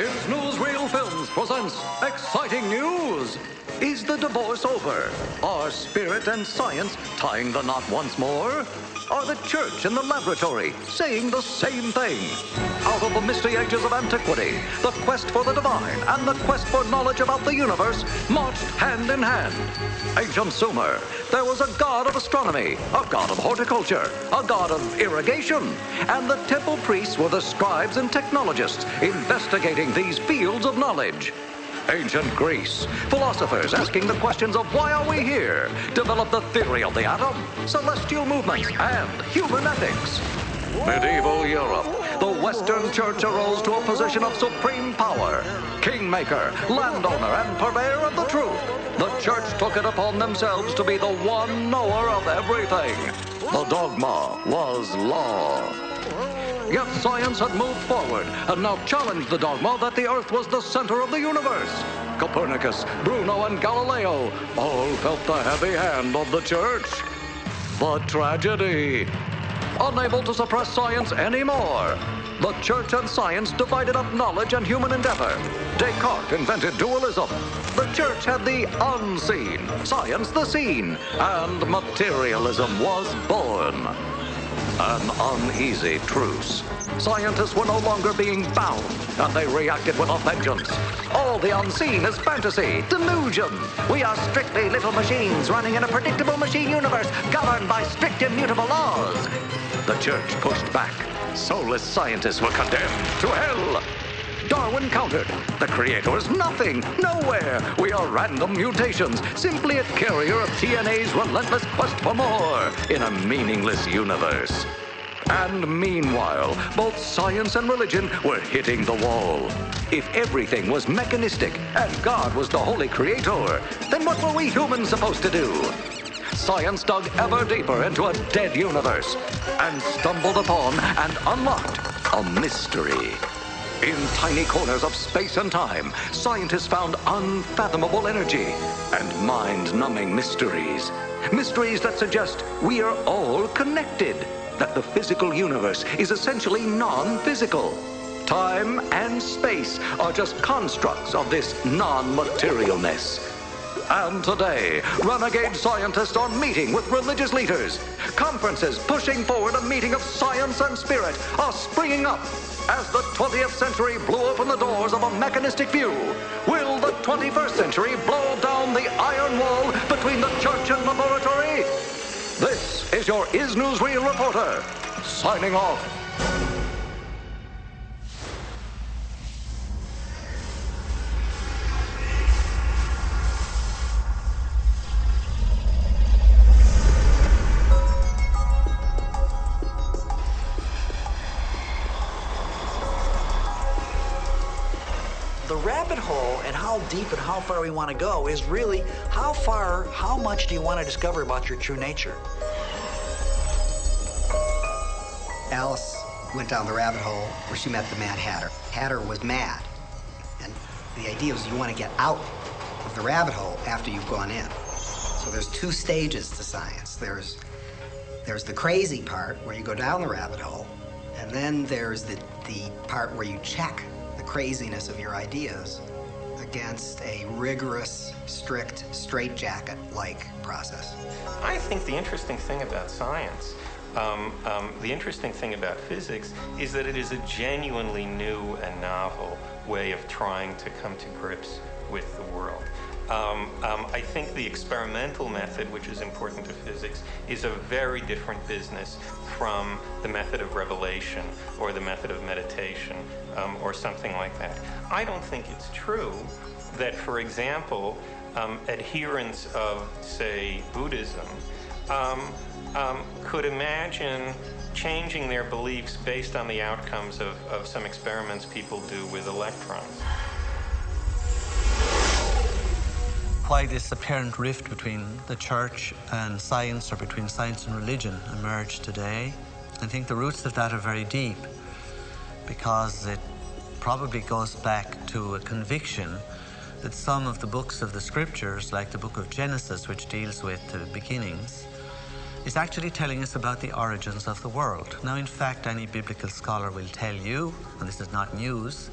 It's Newsreel Films presents exciting news. Is the divorce over? Are spirit and science tying the knot once more? Are the church and the laboratory saying the same thing? Out of the misty ages of antiquity, the quest for the divine and the quest for knowledge about the universe marched hand in hand. Ancient Sumer, there was a god of astronomy, a god of horticulture, a god of irrigation, and the temple priests were the scribes and technologists investigating these fields of knowledge. Ancient Greece, philosophers asking the questions of why are we here, developed the theory of the atom, celestial movements, and human ethics. Medieval Europe, the Western Church arose to a position of supreme power. Kingmaker, landowner, and purveyor of the truth, the Church took it upon themselves to be the one knower of everything. The dogma was law. Yet science had moved forward and now challenged the dogma that the Earth was the center of the universe. Copernicus, Bruno, and Galileo all felt the heavy hand of the Church. The tragedy. Unable to suppress science anymore, the Church and science divided up knowledge and human endeavor. Descartes invented dualism. The Church had the unseen, science the seen, and materialism was born. An uneasy truce. Scientists were no longer being bound, and they reacted with a vengeance. All the unseen is fantasy, delusion. We are strictly little machines running in a predictable machine universe governed by strict immutable laws. The Church pushed back. Soulless scientists were condemned to hell. Darwin countered. The Creator is nothing, nowhere. We are random mutations, simply a carrier of TNA's relentless quest for more in a meaningless universe. And meanwhile, both science and religion were hitting the wall. If everything was mechanistic and God was the holy creator, then what were we humans supposed to do? Science dug ever deeper into a dead universe and stumbled upon and unlocked a mystery. In tiny corners of space and time, scientists found unfathomable energy and mind-numbing mysteries. Mysteries that suggest we are all connected, that the physical universe is essentially non-physical. Time and space are just constructs of this non-materialness. And today, renegade scientists are meeting with religious leaders. Conferences pushing forward a meeting of science and spirit are springing up. As the 20th century blew open the doors of a mechanistic view, will the 21st century blow down the iron wall between the church and laboratory? This is your Is Newsreel reporter, signing off. The rabbit hole and how deep and how far we want to go is really how much do you want to discover about your true nature? Alice went down the rabbit hole where she met the Mad Hatter. Hatter was mad, and the idea was you want to get out of the rabbit hole after you've gone in. So there's two stages to science. There's the crazy part where you go down the rabbit hole, and then there's the part where you check the craziness of your ideas against a rigorous, strict, straitjacket-like process. I think the interesting thing about science, the interesting thing about physics, is that it is a genuinely new and novel way of trying to come to grips with the world. I think the experimental method, which is important to physics, is a very different business from the method of revelation or the method of meditation or something like that. I don't think it's true that, for example, adherents of, say, Buddhism could imagine changing their beliefs based on the outcomes of some experiments people do with electrons. Why this apparent rift between the church and science, or between science and religion, emerged today, I think the roots of that are very deep, because it probably goes back to a conviction that some of the books of the scriptures, like the book of Genesis, which deals with the beginnings, is actually telling us about the origins of the world. Now, in fact, any biblical scholar will tell you, and this is not news,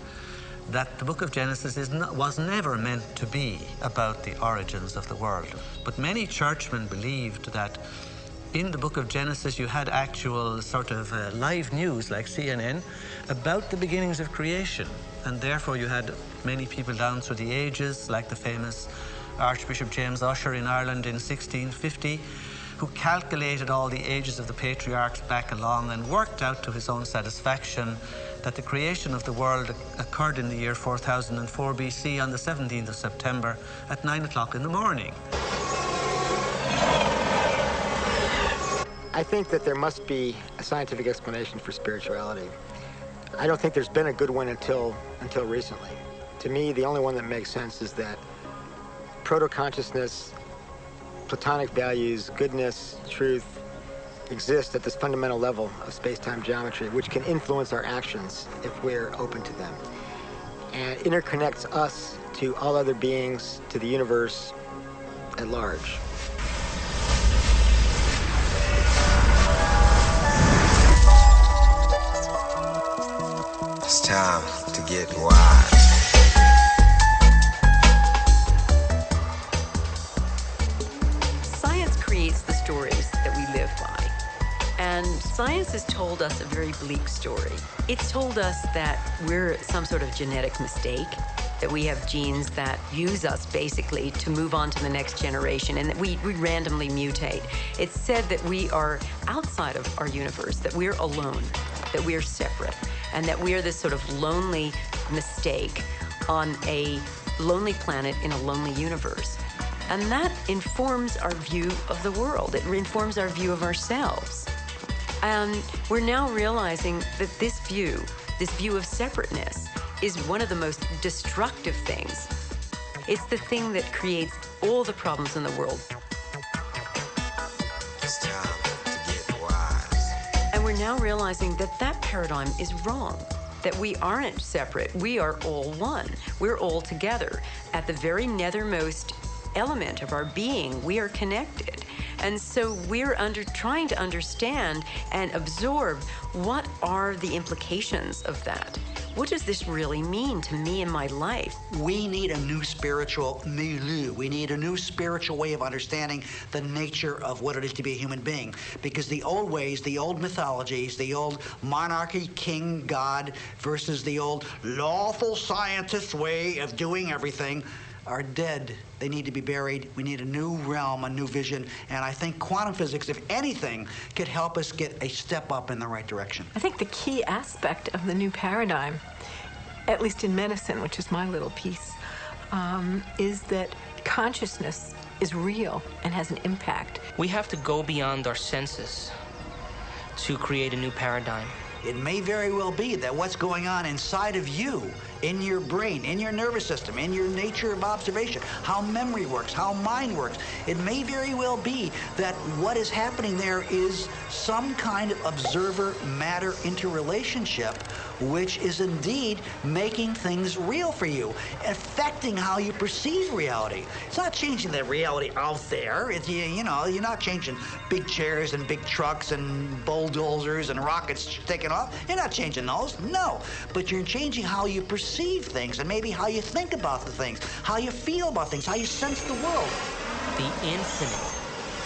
that the book of Genesis was never meant to be about the origins of the world. But many churchmen believed that in the book of Genesis you had actual sort of live news, like CNN, about the beginnings of creation. And therefore you had many people down through the ages, like the famous Archbishop James Ussher in Ireland in 1650, who calculated all the ages of the patriarchs back along and worked out to his own satisfaction that the creation of the world occurred in the year 4004 BC on the 17th of September at 9 o'clock in the morning. I think that there must be a scientific explanation for spirituality. I don't think there's been a good one until recently. To me, the only one that makes sense is that proto-consciousness, Platonic values, goodness, truth, exist at this fundamental level of space-time geometry, which can influence our actions if we're open to them. And interconnects us to all other beings, to the universe at large. It's time to get wise. Science creates the stories that we live by. And science has told us a very bleak story. It's told us that we're some sort of genetic mistake, that we have genes that use us basically to move on to the next generation, and that we randomly mutate. It's said that we are outside of our universe, that we're alone, that we're separate, and that we're this sort of lonely mistake on a lonely planet in a lonely universe. And that informs our view of the world. It informs our view of ourselves. And we're now realizing that this view of separateness, is one of the most destructive things. It's the thing that creates all the problems in the world. It's time to get wise. And we're now realizing that that paradigm is wrong, that we aren't separate. We are all one. We're all together. At the very nethermost element of our being, we are connected. And so we're trying to understand and absorb what are the implications of that. What does this really mean to me in my life? We need a new spiritual milieu. We need a new spiritual way of understanding the nature of what it is to be a human being. Because the old ways, the old mythologies, the old monarchy, king, God, versus the old lawful scientist way of doing everything are dead. They need to be buried. We need a new realm, a new vision. And I think quantum physics, if anything, could help us get a step up in the right direction. I think the key aspect of the new paradigm, at least in medicine, which is my little piece, is that consciousness is real and has an impact. We have to go beyond our senses to create a new paradigm. It may very well be that what's going on inside of you, in your brain, in your nervous system, in your nature of observation, how memory works, how mind works, it may very well be that what is happening there is some kind of observer-matter interrelationship, which is indeed making things real for you, affecting how you perceive reality. It's not changing the reality out there. It's, you know, you're not changing big chairs and big trucks and bulldozers and rockets taking off. You're not changing those, no. But you're changing how you perceive things and maybe how you think about the things, how you feel about things, how you sense the world. The infinite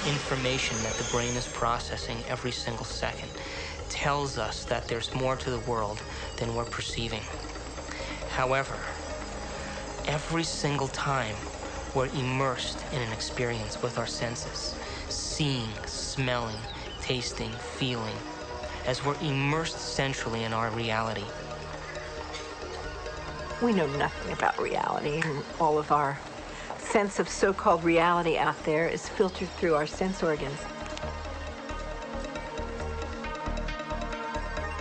information that the brain is processing every single second tells us that there's more to the world than we're perceiving. However, every single time we're immersed in an experience with our senses, seeing, smelling, tasting, feeling, as we're immersed centrally in our reality. We know nothing about reality, and all of our sense of so-called reality out there is filtered through our sense organs.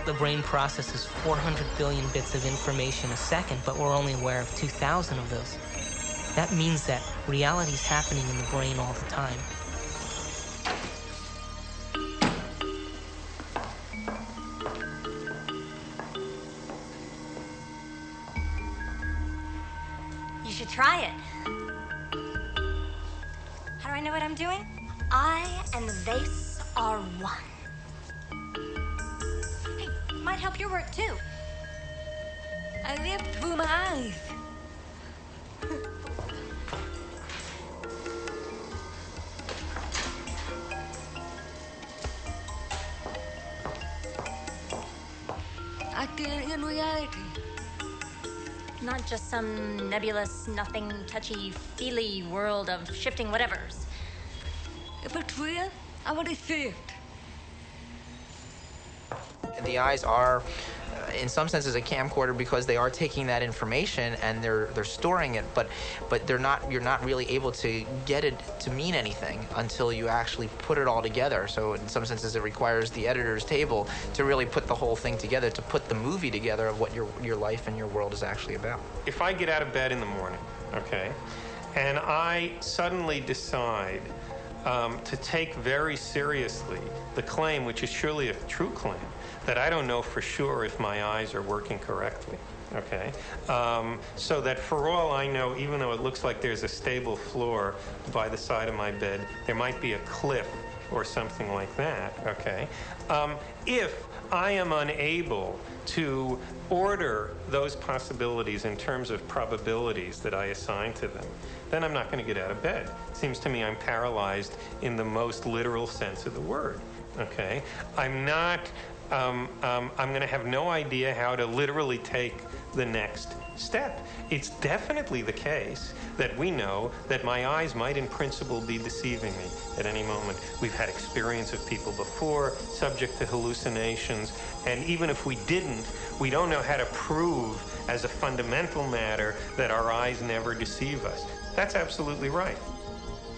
The brain processes 400 billion bits of information a second, but we're only aware of 2,000 of those. That means that reality is happening in the brain all the time. You should try it. How do I know what I'm doing? I and the vase are one. Hey, might help your work too. I lived through my eyes. Acting in reality. Not just some nebulous, nothing, touchy-feely world of shifting whatevers. If it's real, I want to see it. The eyes are, in some senses, a camcorder because they are taking that information and they're storing it, but you're not really able to get it to mean anything until you actually put it all together. So in some senses, it requires the editor's table to really put the whole thing together, to put the movie together of what your life and your world is actually about. If I get out of bed in the morning, okay, and I suddenly decide to take very seriously the claim, which is surely a true claim, that I don't know for sure if my eyes are working correctly, okay? So that for all I know, even though it looks like there's a stable floor by the side of my bed, there might be a cliff or something like that, okay? If I am unable to order those possibilities in terms of probabilities that I assign to them, then I'm not going to get out of bed. It seems to me I'm paralyzed in the most literal sense of the word, okay? I'm going to have no idea how to literally take the next step. It's definitely the case that we know that my eyes might in principle be deceiving me at any moment. We've had experience of people before subject to hallucinations, and even if we didn't, we don't know how to prove as a fundamental matter that our eyes never deceive us. That's absolutely right.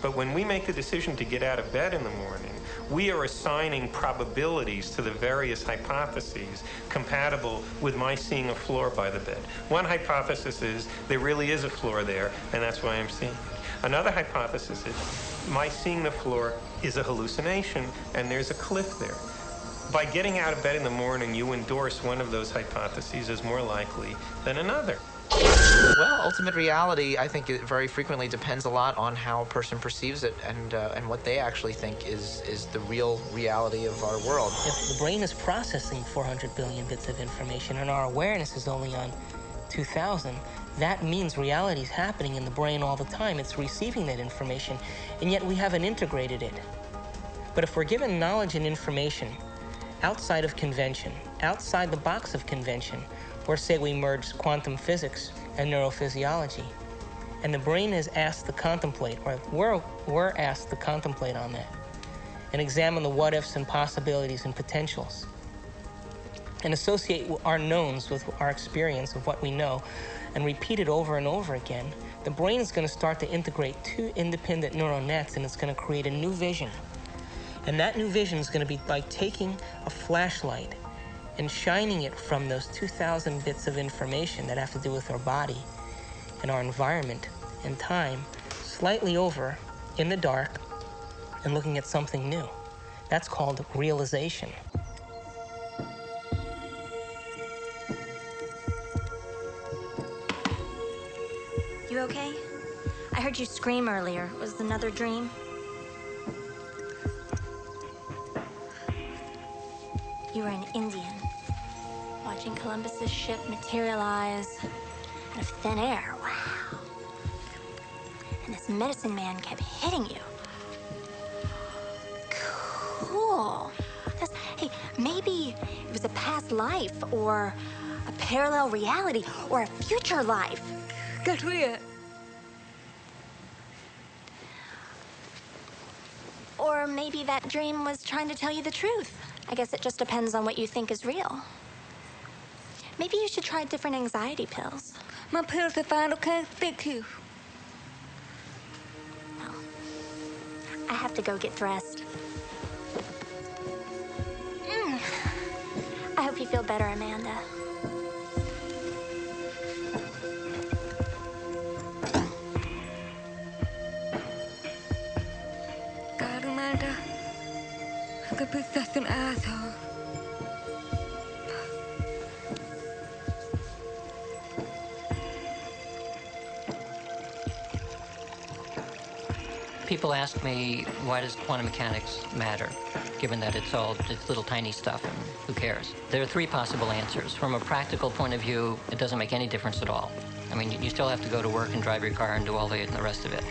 But when we make the decision to get out of bed in the morning, we are assigning probabilities to the various hypotheses compatible with my seeing a floor by the bed. One hypothesis is there really is a floor there, and that's why I'm seeing it. Another hypothesis is my seeing the floor is a hallucination, and there's a cliff there. By getting out of bed in the morning, you endorse one of those hypotheses as more likely than another. Well, ultimate reality, I think, it very frequently depends a lot on how a person perceives it and what they actually think is the real reality of our world. If the brain is processing 400 billion bits of information and our awareness is only on 2,000, that means reality is happening in the brain all the time. It's receiving that information, and yet we haven't integrated it. But if we're given knowledge and information outside of convention, outside the box of convention, or say we merge quantum physics and neurophysiology, and the brain is asked to contemplate, or we're asked to contemplate on that, and examine the what-ifs and possibilities and potentials, and associate our knowns with our experience of what we know, and repeat it over and over again, the brain is going to start to integrate two independent neural nets, and it's going to create a new vision. And that new vision is going to be like taking a flashlight and shining it from those 2,000 bits of information that have to do with our body and our environment and time, slightly over in the dark and looking at something new. That's called realization. You okay? I heard you scream earlier. Was it another dream? You were an Indian, watching Columbus's ship materialize out of thin air. Wow. And this medicine man kept hitting you. Cool. Hey, maybe it was a past life, or a parallel reality, or a future life. Get weird. Or maybe that dream was trying to tell you the truth. I guess it just depends on what you think is real. Maybe you should try different anxiety pills. My pills are fine, okay? Thank you. Well, I have to go get dressed. I hope you feel better, Amanda. God, Amanda. I could be such an asshole. People ask me, why does quantum mechanics matter? given that it's little tiny stuff and who cares? There are three possible answers. From a practical point of view, it doesn't make any difference at all. I mean, you still have to go to work and drive your car and do all the rest of it.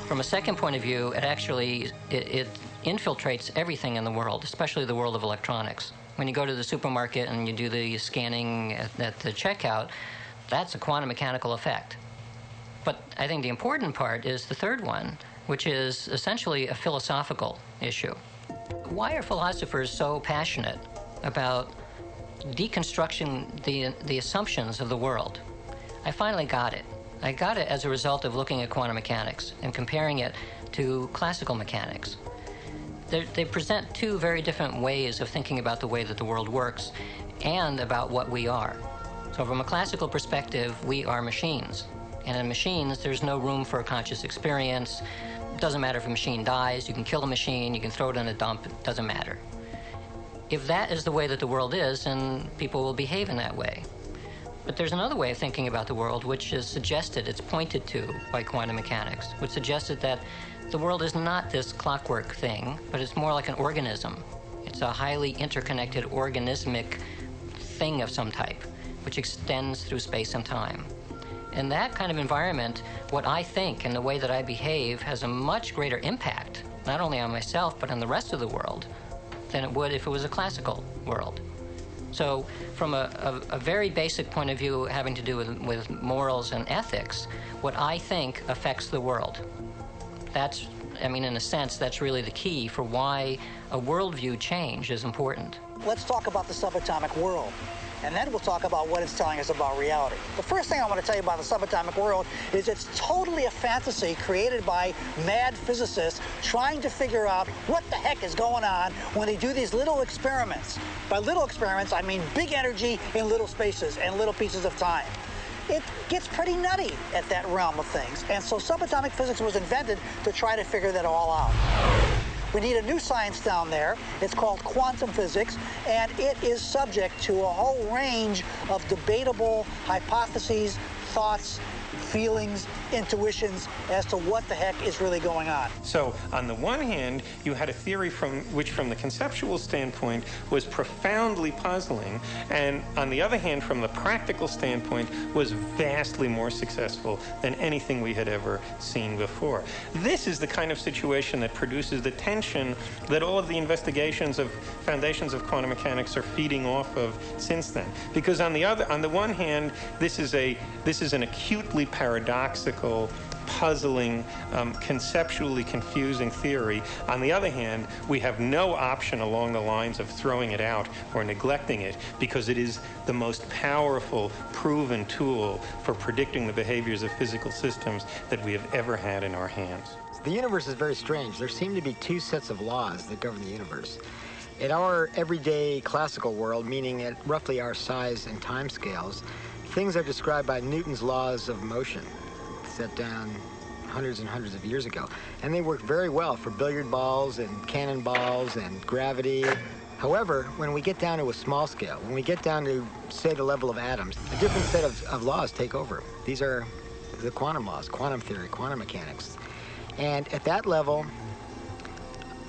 From a second point of view, it infiltrates everything in the world, especially the world of electronics. When you go to the supermarket and you do the scanning at the checkout, that's a quantum mechanical effect. But I think the important part is the third one, which is essentially a philosophical issue. Why are philosophers so passionate about deconstructing the assumptions of the world? I finally got it. I got it as a result of looking at quantum mechanics and comparing it to classical mechanics. They present two very different ways of thinking about the way that the world works and about what we are. So from a classical perspective, we are machines. And in machines, there's no room for a conscious experience. It doesn't matter if a machine dies. You can kill a machine. You can throw it in a dump. It doesn't matter. If that is the way that the world is, then people will behave in that way. But there's another way of thinking about the world, which is suggested, it's pointed to by quantum mechanics, which suggested that the world is not this clockwork thing, but it's more like an organism. It's a highly interconnected organismic thing of some type, which extends through space and time. In that kind of environment, what I think and the way that I behave has a much greater impact, not only on myself, but on the rest of the world, than it would if it was a classical world. So from a very basic point of view having to do with morals and ethics, what I think affects the world. That's, I mean, in a sense, that's really the key for why a worldview change is important. Let's talk about the subatomic world, and then we'll talk about what it's telling us about reality. The first thing I want to tell you about the subatomic world is it's totally a fantasy created by mad physicists trying to figure out what the heck is going on when they do these little experiments. By little experiments, I mean big energy in little spaces and little pieces of time. It gets pretty nutty at that realm of things, and so subatomic physics was invented to try to figure that all out. We need a new science down there. It's called quantum physics, and it is subject to a whole range of debatable hypotheses, thoughts, feelings, intuitions as to what the heck is really going on. So on the one hand, you had a theory which from the conceptual standpoint was profoundly puzzling, and on the other hand, from the practical standpoint, was vastly more successful than anything we had ever seen before. This is the kind of situation that produces the tension that all of the investigations of foundations of quantum mechanics are feeding off of since then. Because on the one hand, this is an acutely paradoxical, puzzling, conceptually confusing theory. On the other hand, we have no option along the lines of throwing it out or neglecting it because it is the most powerful, proven tool for predicting the behaviors of physical systems that we have ever had in our hands. The universe is very strange. There seem to be two sets of laws that govern the universe. In our everyday classical world, meaning at roughly our size and time scales, things are described by Newton's laws of motion, set down hundreds and hundreds of years ago. And they work very well for billiard balls and cannonballs and gravity. However, when we get down to a small scale, when we get down to, say, the level of atoms, a different set of laws take over. These are the quantum laws, quantum theory, quantum mechanics. And at that level,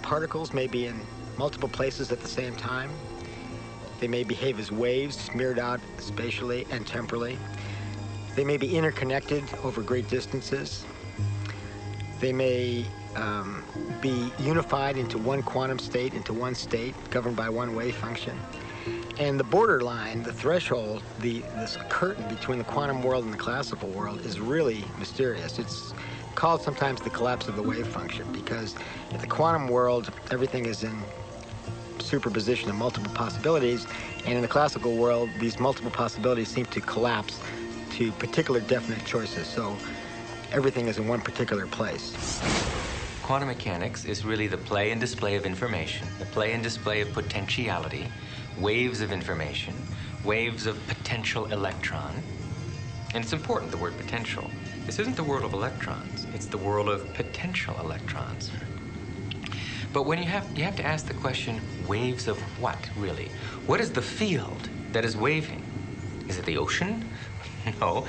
particles may be in multiple places at the same time. They may behave as waves smeared out spatially and temporally. They may be interconnected over great distances. They may be unified into one quantum state, into one state, governed by one wave function. And the borderline, the threshold, this curtain between the quantum world and the classical world is really mysterious. It's called sometimes the collapse of the wave function, because in the quantum world, everything is in superposition of multiple possibilities, and in the classical world, these multiple possibilities seem to collapse to particular definite choices, so everything is in one particular place. Quantum mechanics is really the play and display of information, the play and display of potentiality, waves of information, waves of potential electron. And it's important, the word potential. This isn't the world of electrons, it's the world of potential electrons. But when you have to ask the question, waves of what, really? What is the field that is waving? Is it the ocean? No,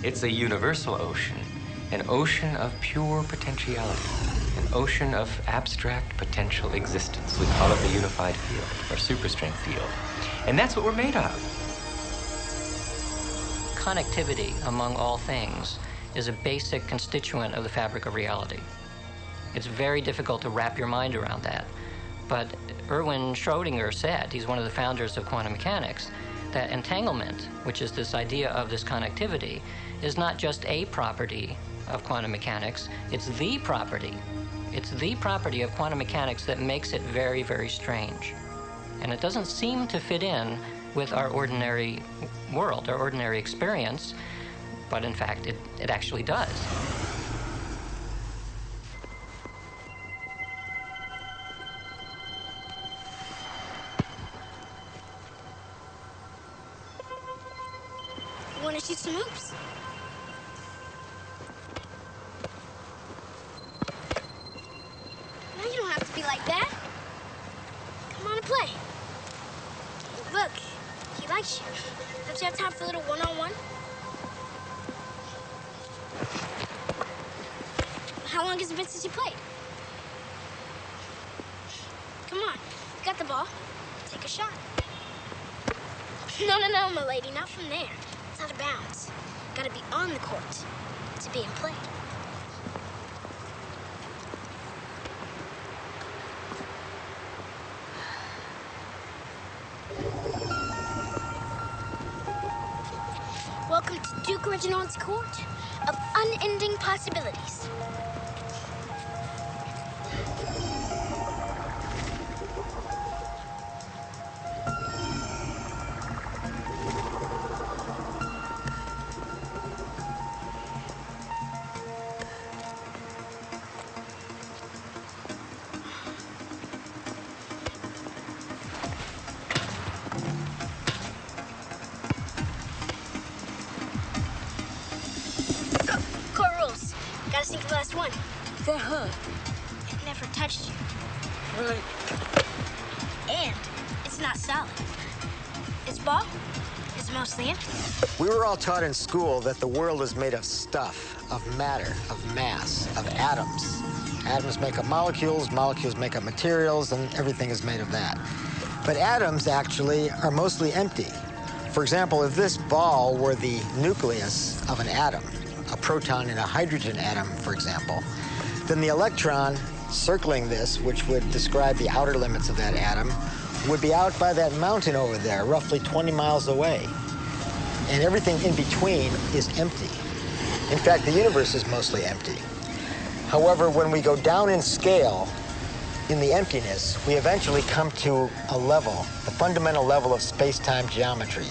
it's a universal ocean, an ocean of pure potentiality, an ocean of abstract potential existence. We call it the unified field, or superstrength field. And that's what we're made of. Connectivity among all things is a basic constituent of the fabric of reality. It's very difficult to wrap your mind around that. But Erwin Schrödinger said, he's one of the founders of quantum mechanics, that entanglement, which is this idea of this connectivity, is not just a property of quantum mechanics, it's the property. It's the property of quantum mechanics that makes it very, very strange. And it doesn't seem to fit in with our ordinary world, our ordinary experience, but in fact, it actually does. You want to shoot some hoops? No, you don't have to be like that. Come on and play. Look, he likes you. Don't you have time for a little one-on-one? How long has it been since you played? Come on, you got the ball. Take a shot. No, my lady, not from there. It's out of bounds. Gotta be on the court to be in play. Welcome to Duke Reginald's court of unending possibilities. Last one. The hook. It never touched you. Right. And it's not solid. Its ball is mostly empty. We were all taught in school that the world is made of stuff, of matter, of mass, of atoms. Atoms make up molecules, molecules make up materials, and everything is made of that. But atoms actually are mostly empty. For example, if this ball were the nucleus of an atom, a proton in a hydrogen atom, for example, then the electron circling this, which would describe the outer limits of that atom, would be out by that mountain over there, roughly 20 miles away. And everything in between is empty. In fact, the universe is mostly empty. However, when we go down in scale, in the emptiness, we eventually come to a level, the fundamental level of space-time geometry,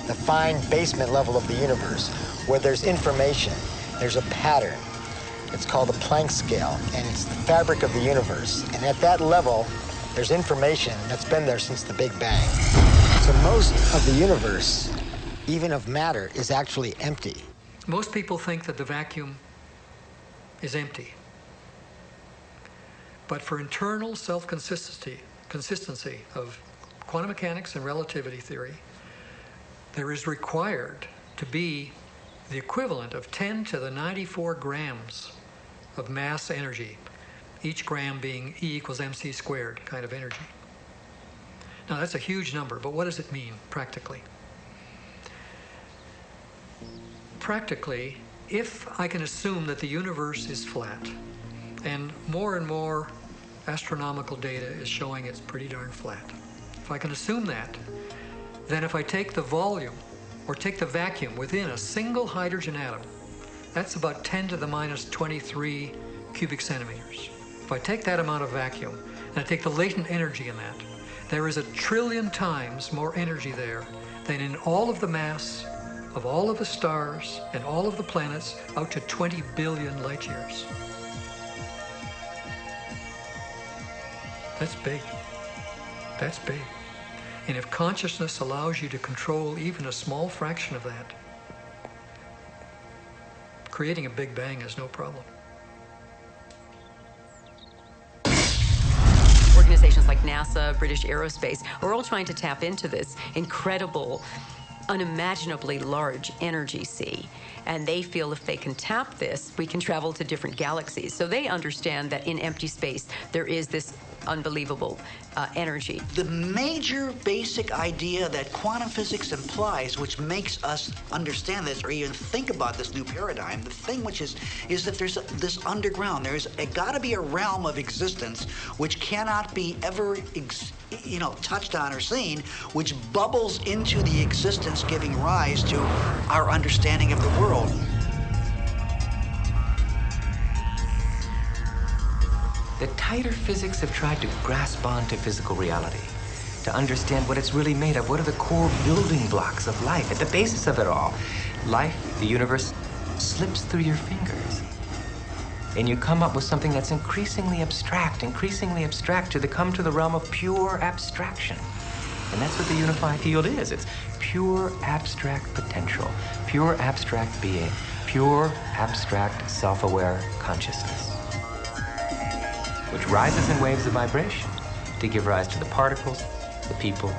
the fine basement level of the universe, where there's information, there's a pattern. It's called the Planck scale, and it's the fabric of the universe. And at that level, there's information that's been there since the Big Bang. So most of the universe, even of matter, is actually empty. Most people think that the vacuum is But for internal self-consistency of quantum mechanics and relativity theory, there is required to be the equivalent of 10 to the 94 grams of mass energy, each gram being E equals mc squared kind of energy. Now that's a huge number, but what does it mean practically? Practically, if I can assume that the universe is flat, and more astronomical data is showing it's pretty darn flat. If I can assume that, then if I take the volume or take the vacuum within a single hydrogen atom, that's about 10 to the minus 23 cubic centimeters. If I take that amount of vacuum and I take the latent energy in that, there is 1 trillion times more energy there than in all of the mass of all of the stars and all of the planets out to 20 billion light years. That's big. That's big. And if consciousness allows you to control even a small fraction of that, creating a Big Bang is no problem. Organizations like NASA, British Aerospace, are all trying to tap into this incredible unimaginably large energy sea. And they feel if they can tap this, we can travel to different galaxies. So they understand that in empty space, there is this unbelievable energy. The major basic idea that quantum physics implies, which makes us understand this or even think about this new paradigm, the thing which is that there's this underground, there's got to be a realm of existence which cannot be ever touched on or seen, which bubbles into the existence giving rise to our understanding of the world. The tighter physics have tried to grasp onto physical reality, to understand what it's really made of. What are the core building blocks of life? At the basis of it all, life, the universe, slips through your fingers. And you come up with something that's increasingly abstract to come to the realm of pure abstraction. And that's what the unified field is. It's pure abstract potential, pure abstract being, pure abstract self-aware consciousness, which rises in waves of vibration to give rise to the particles, the people,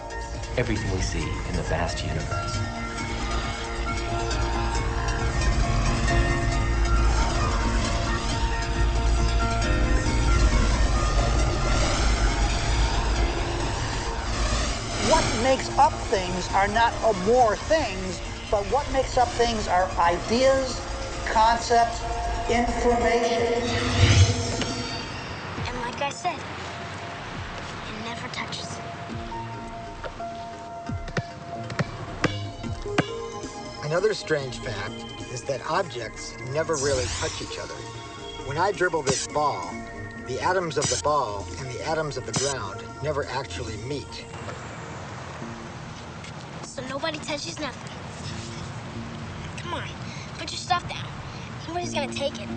everything we see in the vast universe. What makes up things are not more things, but what makes up things are ideas, concepts, information. And like I said, it never touches. Another strange fact is that objects never really touch each other. When I dribble this ball, the atoms of the ball and the atoms of the ground never actually meet. So nobody touches nothing. Come on, put your stuff down. Nobody's gonna take it.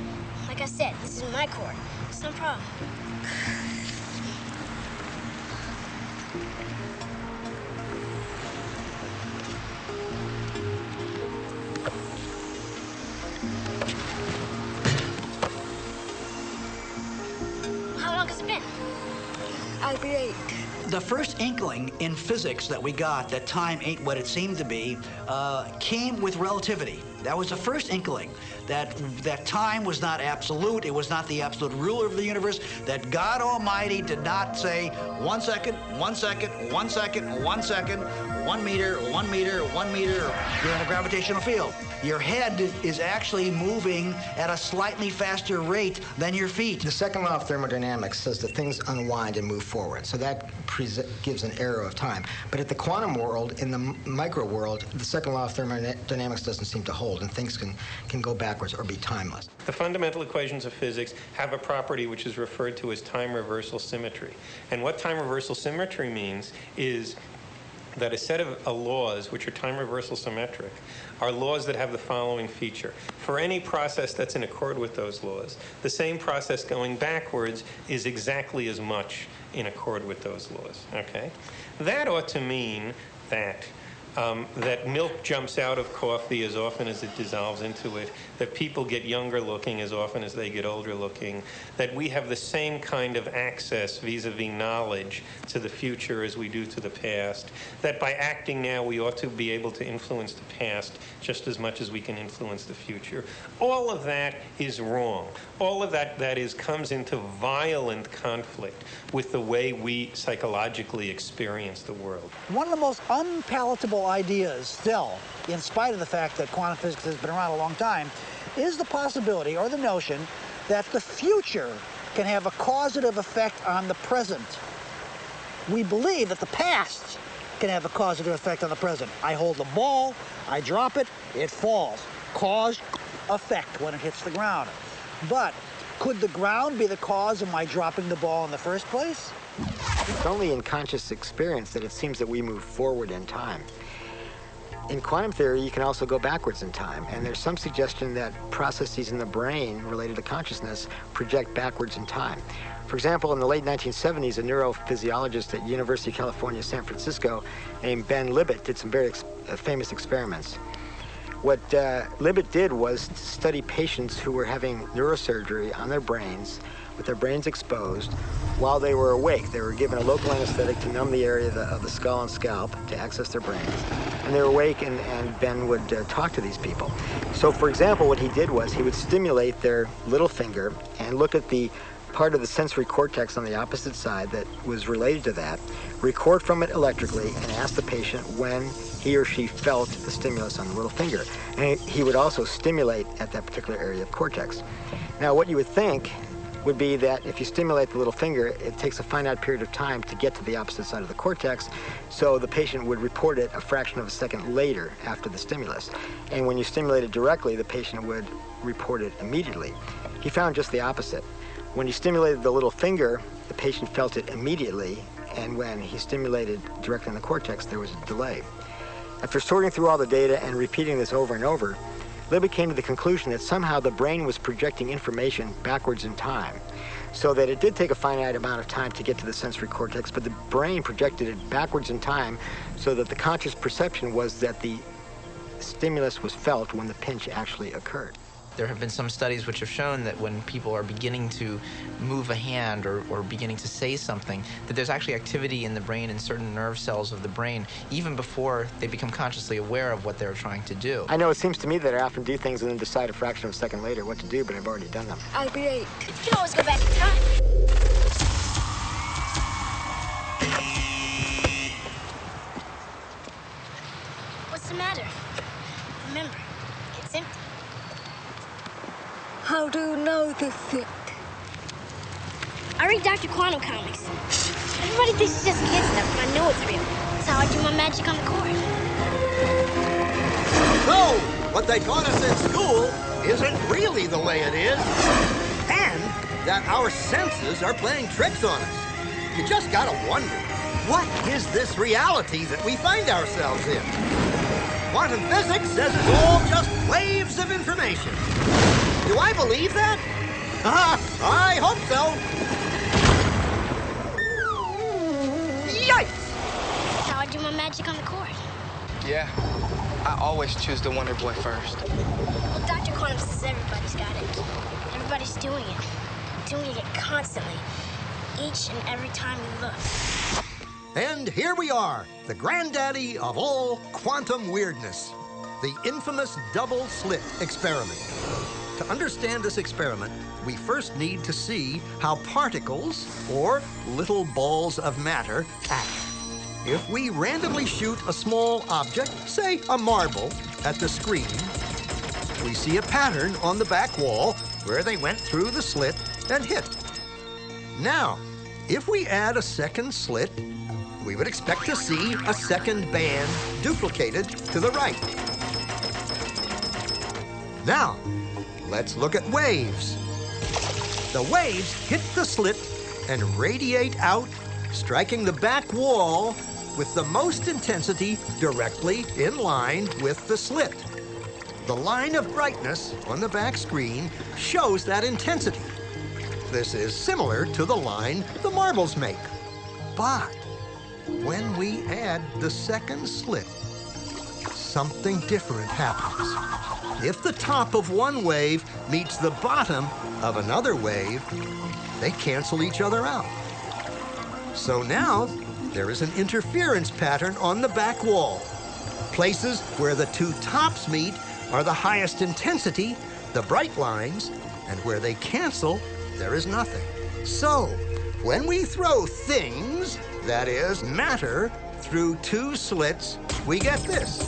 Like I said, this is my court. It's no problem. How long has it been? I'll be 8. The first inkling in physics that we got that time ain't what it seemed to be came with relativity. That was the first inkling, that time was not absolute, it was not the absolute ruler of the universe, that God Almighty did not say 1 second, 1 second, 1 second, 1 second, 1 meter, 1 meter, 1 meter, you're in a gravitational field. Your head is actually moving at a slightly faster rate than your feet. The second law of thermodynamics says that things unwind and move forward, so that gives an arrow of time. But at the quantum world, in the micro world, the second law of thermodynamics doesn't seem to hold, and things can go backwards or be timeless. The fundamental equations of physics have a property which is referred to as time reversal symmetry. And what time reversal symmetry means is that a set of laws, which are time reversal symmetric, are laws that have the following feature. For any process that's in accord with those laws, the same process going backwards is exactly as much in accord with those laws, okay? That ought to mean that that milk jumps out of coffee as often as it dissolves into it, that people get younger looking as often as they get older looking, that we have the same kind of access vis-a-vis knowledge to the future as we do to the past, that by acting now we ought to be able to influence the past just as much as we can influence the future. All of that is wrong. All of that comes into violent conflict with the way we psychologically experience the world. One of the most unpalatable ideas still, in spite of the fact that quantum physics has been around a long time, is the possibility or the notion that the future can have a causative effect on the present. We believe that the past can have a causative effect on the present. I hold the ball, I drop it, it falls. Cause, effect when it hits the ground. But could the ground be the cause of my dropping the ball in the first place? It's only in conscious experience that it seems that we move forward in time. In quantum theory, you can also go backwards in time, and there's some suggestion that processes in the brain related to consciousness project backwards in time. For example, in the late 1970s, a neurophysiologist at University of California, San Francisco, named Ben Libet, did some very famous experiments. What Libet did was study patients who were having neurosurgery on their brains with their brains exposed while they were awake. They were given a local anesthetic to numb the area of the skull and scalp to access their brains. And they were awake, and Ben would talk to these people. So, for example, what he did was he would stimulate their little finger and look at the part of the sensory cortex on the opposite side that was related to that, record from it electrically, and ask the patient when he or she felt the stimulus on the little finger. And he would also stimulate at that particular area of cortex. Now, what you would think would be that if you stimulate the little finger, it takes a finite period of time to get to the opposite side of the cortex, so the patient would report it a fraction of a second later after the stimulus. And when you stimulate it directly, the patient would report it immediately. He found just the opposite. When he stimulated the little finger, the patient felt it immediately, and when he stimulated directly in the cortex, there was a delay. After sorting through all the data and repeating this over and over, Libby came to the conclusion that somehow the brain was projecting information backwards in time, so that it did take a finite amount of time to get to the sensory cortex, but the brain projected it backwards in time so that the conscious perception was that the stimulus was felt when the pinch actually occurred. There have been some studies which have shown that when people are beginning to move a hand or beginning to say something, that there's actually activity in the brain in certain nerve cells of the brain, even before they become consciously aware of what they're trying to do. I know it seems to me that I often do things and then decide a fraction of a second later what to do, but I've already done them. I agree. You can always go back in time. What's the matter? Remember, it's empty. How do you know this shit? I read Dr. Quantum comics. Everybody thinks it's just kid stuff, but I know it's real. That's how I do my magic on the court. So, what they taught us in school isn't really the way it is. And that our senses are playing tricks on us. You just gotta wonder, what is this reality that we find ourselves in? Quantum physics says it's all just waves of information. Do I believe that? I hope so. Yikes! That's how I do my magic on the court. Yeah, I always choose the Wonder Boy first. Well, Dr. Quantum says everybody's got it. Everybody's doing it constantly, each and every time you look. And here we are, the granddaddy of all quantum weirdness, the infamous double slit experiment. To understand this experiment, we first need to see how particles, or little balls of matter, act. If we randomly shoot a small object, say a marble, at the screen, we see a pattern on the back wall where they went through the slit and hit. Now, if we add a second slit, we would expect to see a second band duplicated to the right. Now, let's look at waves. The waves hit the slit and radiate out, striking the back wall with the most intensity directly in line with the slit. The line of brightness on the back screen shows that intensity. This is similar to the line the marbles make. But when we add the second slit, something different happens. If the top of one wave meets the bottom of another wave, they cancel each other out. So now, there is an interference pattern on the back wall. Places where the two tops meet are the highest intensity, the bright lines, and where they cancel, there is nothing. So, when we throw things, that is, matter, through two slits, we get this,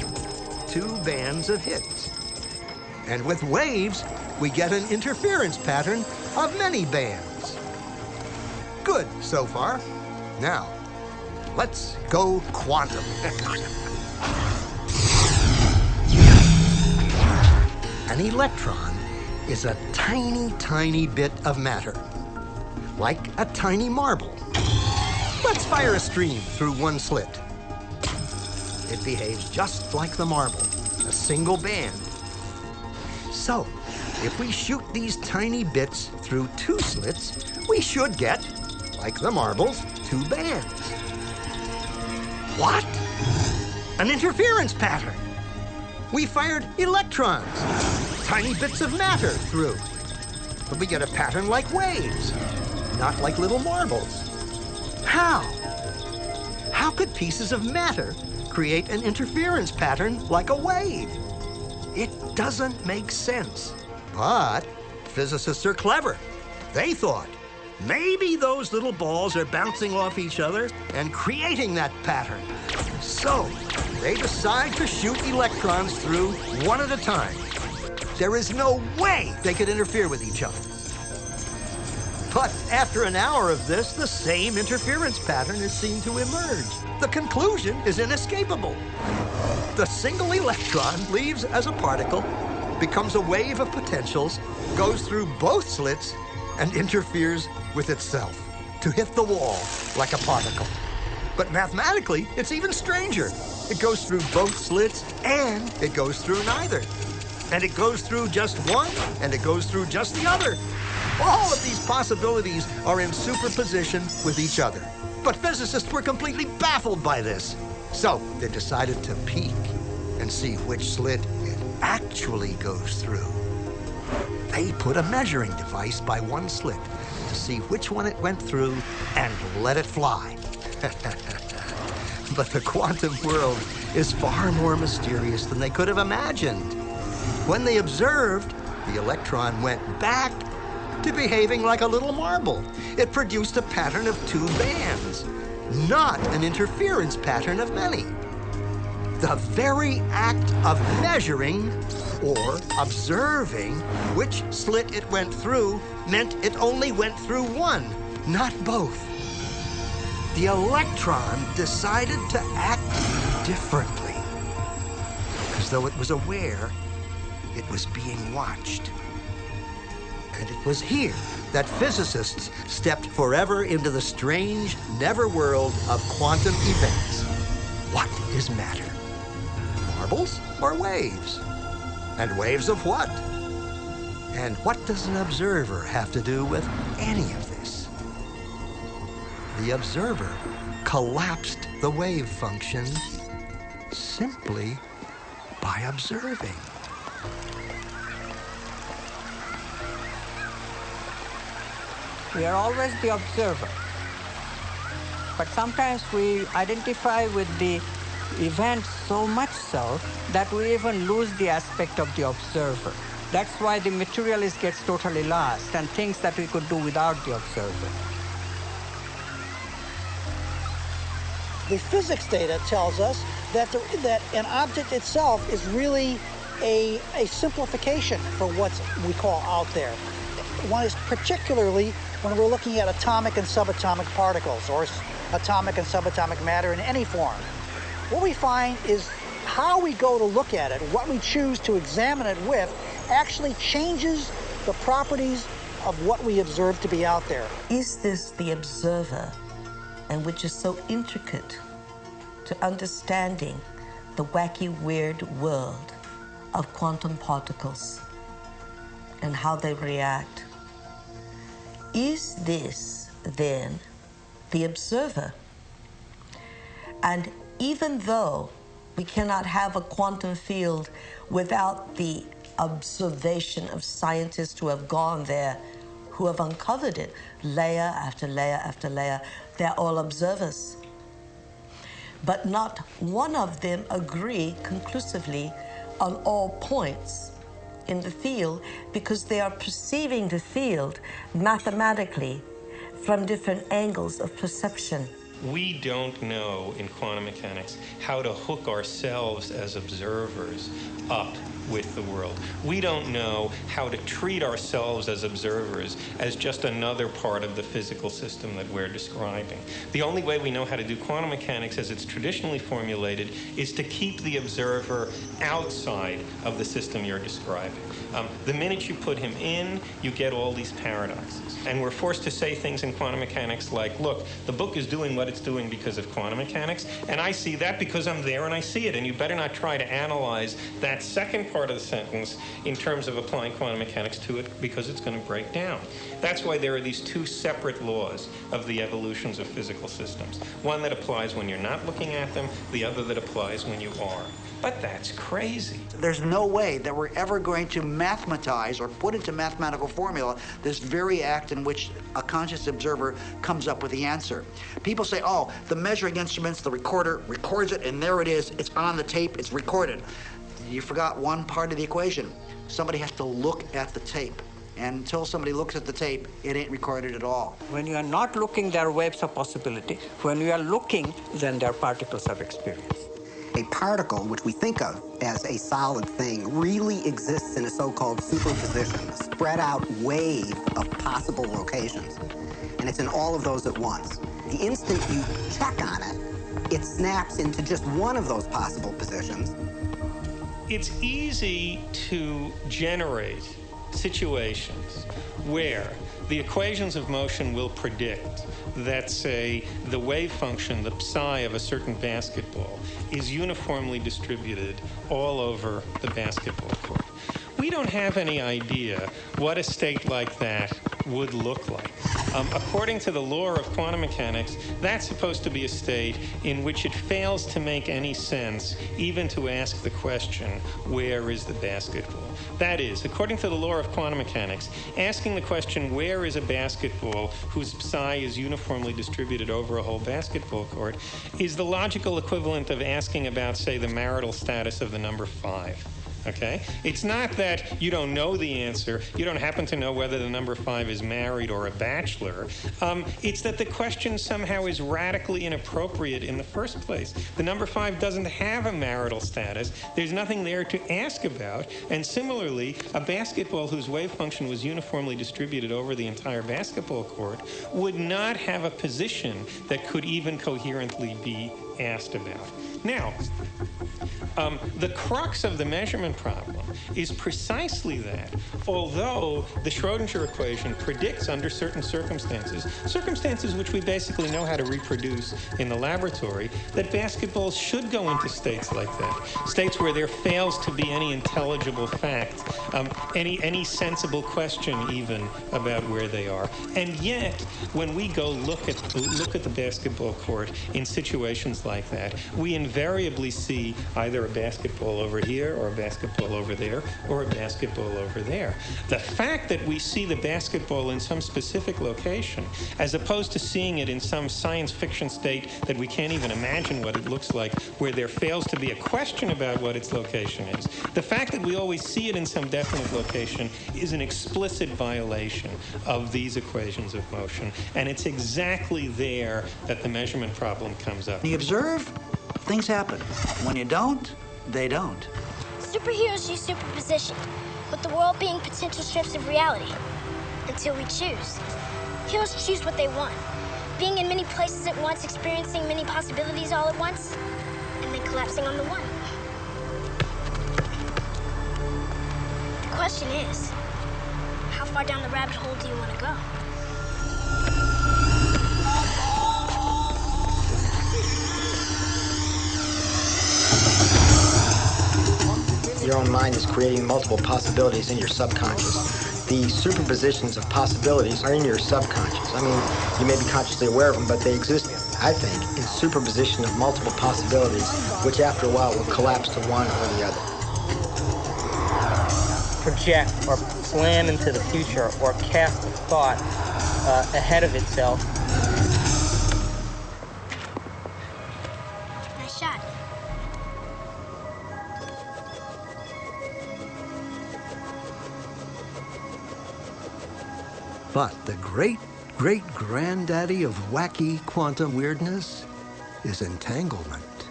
two bands of hits. And with waves, we get an interference pattern of many bands. Good so far. Now, let's go quantum. An electron is a tiny, tiny bit of matter, like a tiny marble. Let's fire a stream through one slit. It behaves just like the marble, a single band. So, if we shoot these tiny bits through two slits, we should get, like the marbles, two bands. What? An interference pattern. We fired electrons, tiny bits of matter through. But we get a pattern like waves. not like little marbles. How? How could pieces of matter create an interference pattern like a wave? It doesn't make sense. But physicists are clever. They thought, maybe those little balls are bouncing off each other and creating that pattern. So they decide to shoot electrons through one at a time. There is no way they could interfere with each other. But after an hour of this, the same interference pattern is seen to emerge. The conclusion is inescapable. The single electron leaves as a particle, becomes a wave of potentials, goes through both slits, and interferes with itself to hit the wall like a particle. But mathematically, it's even stranger. It goes through both slits, and it goes through neither. And it goes through just one, and it goes through just the other. All of these possibilities are in superposition with each other. But physicists were completely baffled by this. So they decided to peek and see which slit it actually goes through. They put a measuring device by one slit to see which one it went through and let it fly. But the quantum world is far more mysterious than they could have imagined. When they observed, the electron went back to behaving like a little marble. It produced a pattern of two bands, not an interference pattern of many. The very act of measuring or observing which slit it went through meant it only went through one, not both. The electron decided to act differently, as though it was aware it was being watched. And it was here that physicists stepped forever into the strange, never world of quantum events. What is matter? Marbles or waves? And waves of what? And what does an observer have to do with any of this? The observer collapsed the wave function simply by observing. We are always the observer. But sometimes we identify with the event so much so that we even lose the aspect of the observer. That's why the materialist gets totally lost and thinks that we could do without the observer. The physics data tells us that, that an object itself is really a simplification for what we call out there. One is particularly when we're looking at atomic and subatomic particles or atomic and subatomic matter in any form. What we find is how we go to look at it, what we choose to examine it with, actually changes the properties of what we observe to be out there. Is this the observer, and which is so intricate to understanding the wacky, weird world of quantum particles and how they react? Is this, then, the observer? And even though we cannot have a quantum field without the observation of scientists who have gone there, who have uncovered it, layer after layer after layer, they're all observers. But not one of them agree conclusively on all points in the field, because they are perceiving the field mathematically from different angles of perception. We don't know in quantum mechanics how to hook ourselves as observers up with the world. We don't know how to treat ourselves as observers as just another part of the physical system that we're describing. The only way we know how to do quantum mechanics as it's traditionally formulated is to keep the observer outside of the system you're describing. The minute you put him in, you get all these paradoxes. And we're forced to say things in quantum mechanics like, look, the book is doing what it's doing because of quantum mechanics, and I see that because I'm there and I see it, and you better not try to analyze that second part part of the sentence in terms of applying quantum mechanics to it because it's going to break down. That's why there are these two separate laws of the evolutions of physical systems. One that applies when you're not looking at them, the other that applies when you are. But that's crazy. There's no way that we're ever going to mathematize or put into mathematical formula this very act in which a conscious observer comes up with the answer. People say, oh, the measuring instruments, the recorder records it, and there it is. It's on the tape. It's recorded. You forgot one part of the equation. Somebody has to look at the tape. And until somebody looks at the tape, it ain't recorded at all. When you are not looking, there are waves of possibility. When you are looking, then there are particles of experience. A particle, which we think of as a solid thing, really exists in a so-called superposition, a spread out wave of possible locations. And it's in all of those at once. The instant you check on it, it snaps into just one of those possible positions. It's easy to generate situations where the equations of motion will predict that, say, the wave function, the psi of a certain basketball, is uniformly distributed all over the basketball court. We don't have any idea what a state like that would look like. According to the law of quantum mechanics, that's supposed to be a state in which it fails to make any sense even to ask the question, where is the basketball? That is, according to the law of quantum mechanics, asking the question, where is a basketball whose psi is uniformly distributed over a whole basketball court, is the logical equivalent of asking about, say, the marital status of the number 5. Okay? It's not that you don't know the answer, you don't happen to know whether the number 5 is married or a bachelor. It's that the question somehow is radically inappropriate in the first place. The number 5 doesn't have a marital status, there's nothing there to ask about, and similarly, a basketball whose wave function was uniformly distributed over the entire basketball court would not have a position that could even coherently be asked about. Now, the crux of the measurement problem is precisely that, although the Schrodinger equation predicts under certain circumstances, circumstances which we basically know how to reproduce in the laboratory, that basketballs should go into states like that, states where there fails to be any intelligible fact, any sensible question even about where they are. And yet, when we go look at the basketball court in situations like that, we invariably see either a basketball over here or a basketball over there or a basketball over there. The fact that we see the basketball in some specific location as opposed to seeing it in some science fiction state that we can't even imagine what it looks like, where there fails to be a question about what its location is, the fact that we always see it in some definite location is an explicit violation of these equations of motion, and it's exactly there that the measurement problem comes up. When you observe, things happen. When you don't, they don't. Superheroes use superposition, with the world being potential strips of reality, until we choose. Heroes choose what they want, being in many places at once, experiencing many possibilities all at once, and then collapsing on the one. The question is, how far down the rabbit hole do you want to go? Your own mind is creating multiple possibilities in your subconscious. The superpositions of possibilities are in your subconscious. I mean, you may be consciously aware of them, but they exist, I think, in superposition of multiple possibilities, which after a while will collapse to one or the other. Project or plan into the future or cast a thought ahead of itself. Nice shot. But the great-great-granddaddy of wacky quantum weirdness is entanglement.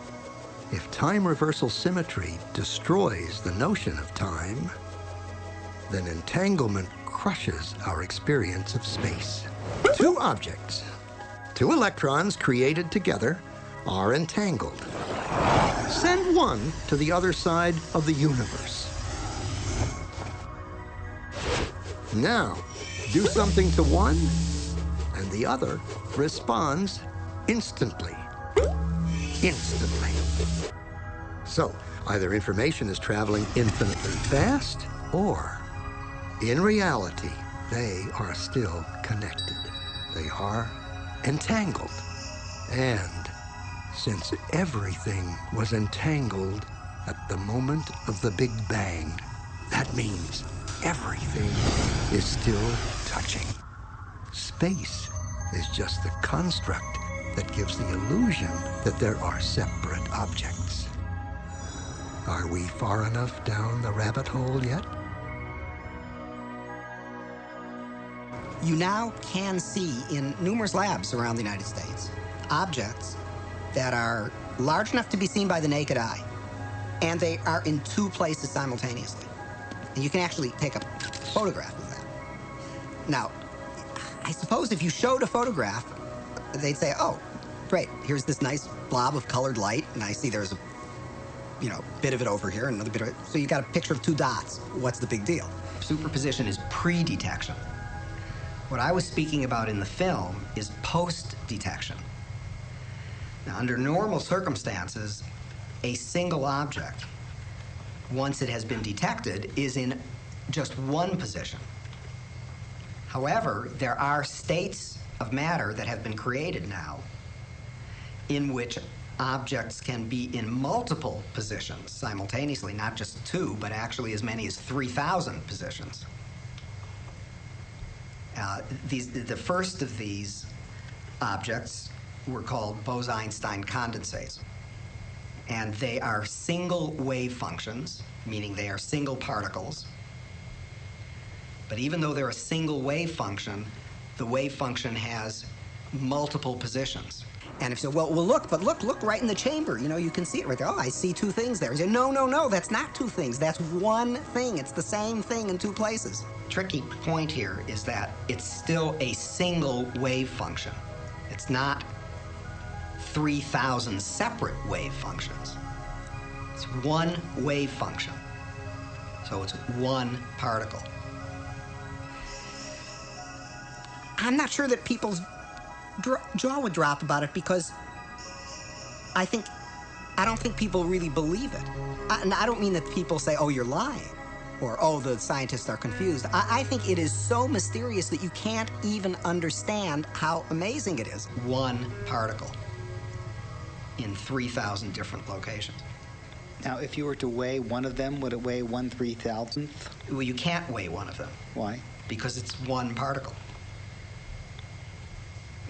If time reversal symmetry destroys the notion of time, then entanglement crushes our experience of space. Two objects, two electrons created together, are entangled. Send one to the other side of the universe. Now, do something to one, and the other responds instantly. Instantly. So, Either information is traveling infinitely fast, or, in reality, they are still connected. They are entangled. And since everything was entangled at the moment of the Big Bang, that means everything is still touching. Space is just the construct that gives the illusion that there are separate objects. Are we far enough down the rabbit hole yet? You now can see in numerous labs around the United States objects that are large enough to be seen by the naked eye, and they are in two places simultaneously. And you can actually take a photograph of that. Now, I suppose if you showed a photograph, they'd say, oh, great, here's this nice blob of colored light, and I see there's a bit of it over here, and another bit of it. So you got a picture of two dots. What's the big deal? Superposition is pre-detection. What I was speaking about in the film is post-detection. Now, under normal circumstances, a single object, once it has been detected, is in just one position. However, there are states of matter that have been created now in which objects can be in multiple positions simultaneously, not just two, but actually as many as 3,000 positions. The first of these objects were called Bose-Einstein condensates. And they are single wave functions, meaning they are single particles. But even though they're a single wave function, the wave function has multiple positions. And if so, well, look right in the chamber. You can see it right there. Oh, I see two things there. You say, no, that's not two things. That's one thing. It's the same thing in two places. Tricky point here is that it's still a single wave function. It's not 3,000 separate wave functions. It's one wave function. So it's one particle. I'm not sure that people's jaw would drop about it, because I don't think people really believe it. And I don't mean that people say, oh, you're lying, or, oh, the scientists are confused. I think it is so mysterious that you can't even understand how amazing it is. One particle in 3,000 different locations. Now, if you were to weigh one of them, would it weigh 1/3,000th? Well, you can't weigh one of them. Why? Because it's one particle.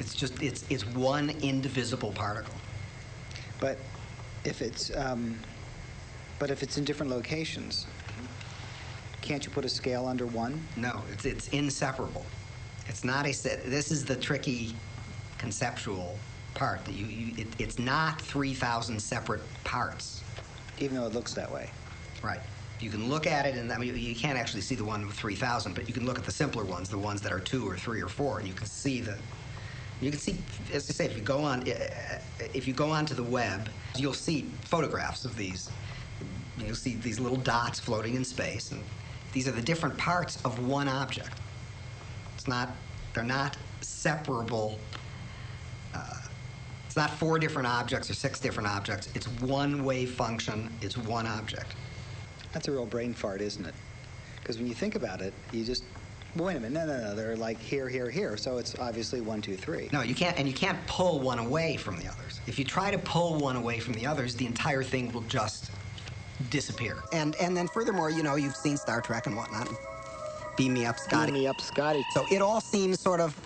It's one indivisible particle. But if it's in different locations, can't you put a scale under one? No, it's inseparable. It's not this is the tricky conceptual part. That it's not 3,000 separate parts. Even though it looks that way. Right. You can look at it, and you can't actually see the one with 3,000, but you can look at the simpler ones, the ones that are 2 or 3 or 4, and you can see, as I say, if you go onto the web, you'll see photographs of these. You'll see these little dots floating in space, and these are the different parts of one object. They're not separable. It's not 4 different objects or 6 different objects. It's one wave function. It's one object. That's a real brain fart, isn't it? Because when you think about it, you just, wait a minute, no. They're like here. So it's obviously 1, 2, 3. No, you can't pull one away from the others. If you try to pull one away from the others, the entire thing will just disappear. And then furthermore, you've seen Star Trek and whatnot. Beam me up, Scotty. Beam me up, Scotty. So it all seems sort of,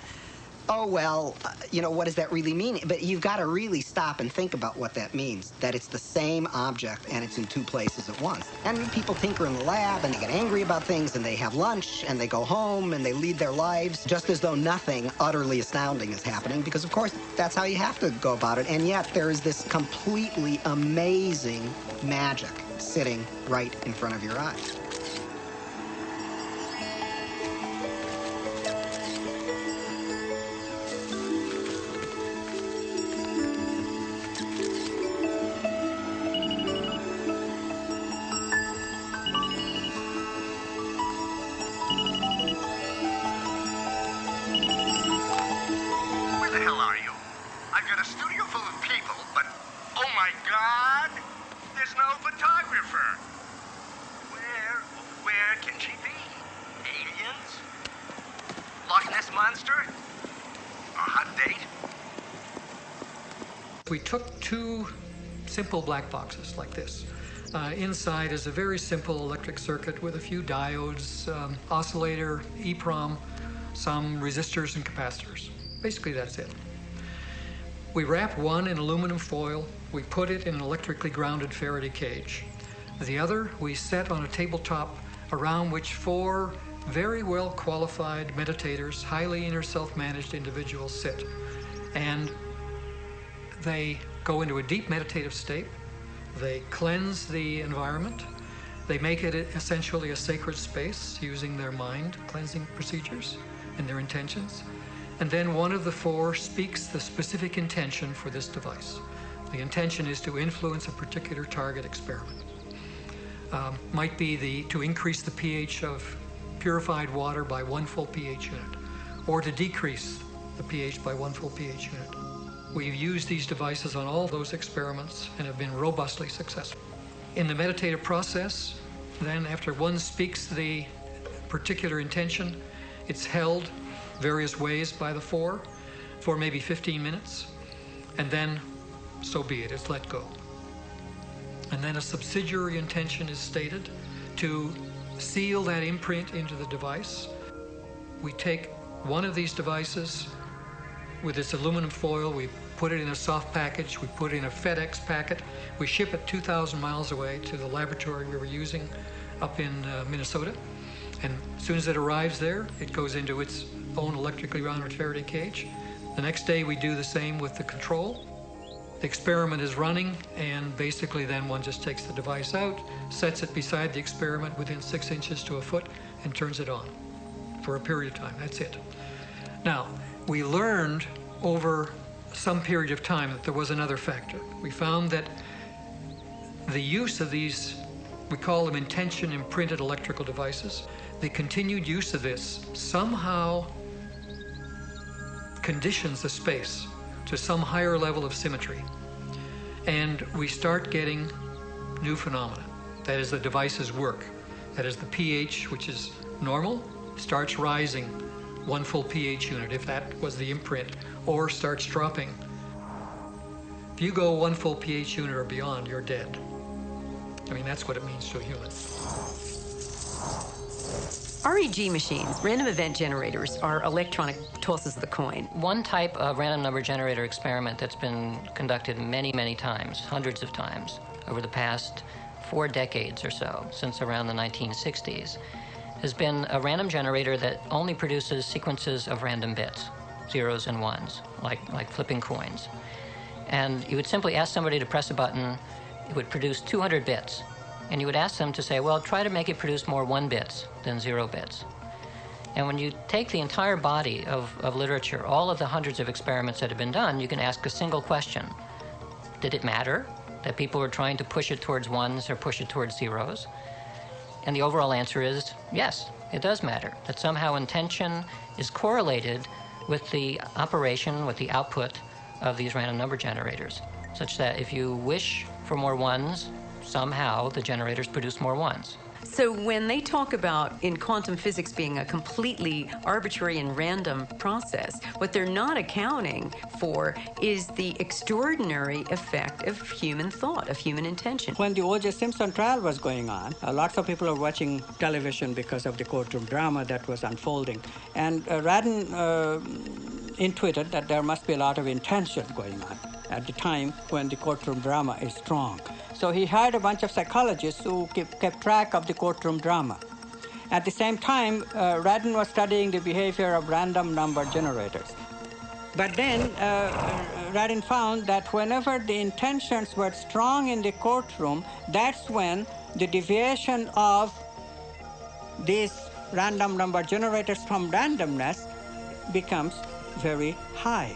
oh, well, what does that really mean? But you've got to really stop and think about what that means, that it's the same object and it's in 2 places at once. And people tinker in the lab, and they get angry about things, and they have lunch, and they go home, and they lead their lives just as though nothing utterly astounding is happening, because, of course, that's how you have to go about it. And yet there is this completely amazing magic sitting right in front of your eyes. There's no photography. we took two simple black boxes like this. Inside is a very simple electric circuit with a few diodes, oscillator, EEPROM, some resistors and capacitors. Basically, that's it. We wrap one in aluminum foil. We put it in an electrically grounded Faraday cage. The other we set on a tabletop around which four very well qualified meditators, highly inner self-managed individuals sit. And they go into a deep meditative state. They cleanse the environment. They make it essentially a sacred space using their mind cleansing procedures and their intentions. And then one of the four speaks the specific intention for this device. The intention is to influence a particular target experiment. Might be to increase the pH of purified water by 1 full pH unit, or to decrease the pH by 1 full pH unit. We've used these devices on all those experiments and have been robustly successful. In the meditative process, then after one speaks the particular intention, it's held various ways by the four for maybe 15 minutes, and then so be it, it's let go. And then a subsidiary intention is stated to seal that imprint into the device. We take one of these devices with its aluminum foil, we put it in a soft package, we put it in a FedEx packet, we ship it 2,000 miles away to the laboratory we were using up in Minnesota. And as soon as it arrives there, it goes into its own electrically grounded Faraday cage. The next day we do the same with the control. The experiment is running, and basically then one just takes the device out, sets it beside the experiment within 6 inches to a foot, and turns it on for a period of time. That's it. Now, we learned over some period of time that there was another factor. We found that the use of these, we call them intention imprinted electrical devices, the continued use of this somehow conditions the space to some higher level of symmetry. And we start getting new phenomena. That is, the devices work. That is, the pH, which is normal, starts rising 1 full pH unit, if that was the imprint, or starts dropping. If you go 1 full pH unit or beyond, you're dead. I mean, that's what it means to a human. REG machines, random event generators, are electronic tosses of the coin. One type of random number generator experiment that's been conducted many, many times, hundreds of times, over the past 4 decades or so, since around the 1960s, has been a random generator that only produces sequences of random bits, zeros and ones, like flipping coins. And you would simply ask somebody to press a button, it would produce 200 bits. And you would ask them to say, well, try to make it produce more 1 bits than 0 bits. And when you take the entire body of literature, all of the hundreds of experiments that have been done, you can ask a single question. Did it matter that people were trying to push it towards ones or push it towards zeros? And the overall answer is yes, it does matter. That somehow intention is correlated with the operation, with the output of these random number generators, such that if you wish for more ones, somehow the generators produce more ones. So when they talk about in quantum physics being a completely arbitrary and random process, what they're not accounting for is the extraordinary effect of human thought, of human intention. When the O.J. Simpson trial was going on, lots of people are watching television because of the courtroom drama that was unfolding. And Radin intuited that there must be a lot of intention going on at the time when the courtroom drama is strong. So he hired a bunch of psychologists who kept track of the courtroom drama. At the same time, Radin was studying the behavior of random number generators. But then Radin found that whenever the intentions were strong in the courtroom, that's when the deviation of these random number generators from randomness becomes very high.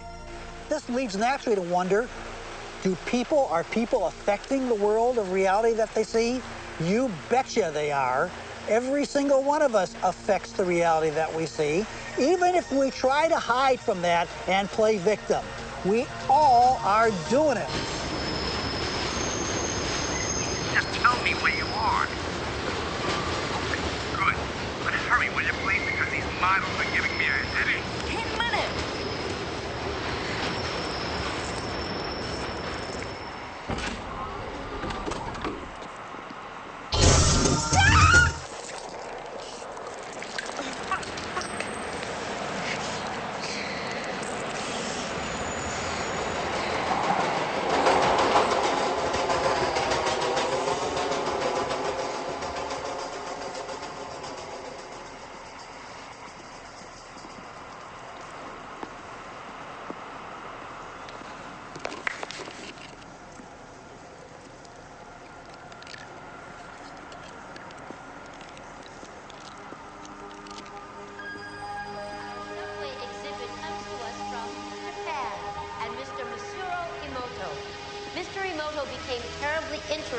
This leads naturally to wonder, are people affecting the world of reality that they see? You betcha they are. Every single one of us affects the reality that we see, even if we try to hide from that and play victim. We all are doing it. Just tell me where you are. Okay, good. But hurry, will you please, because these models are giving me a headache. 10 minutes.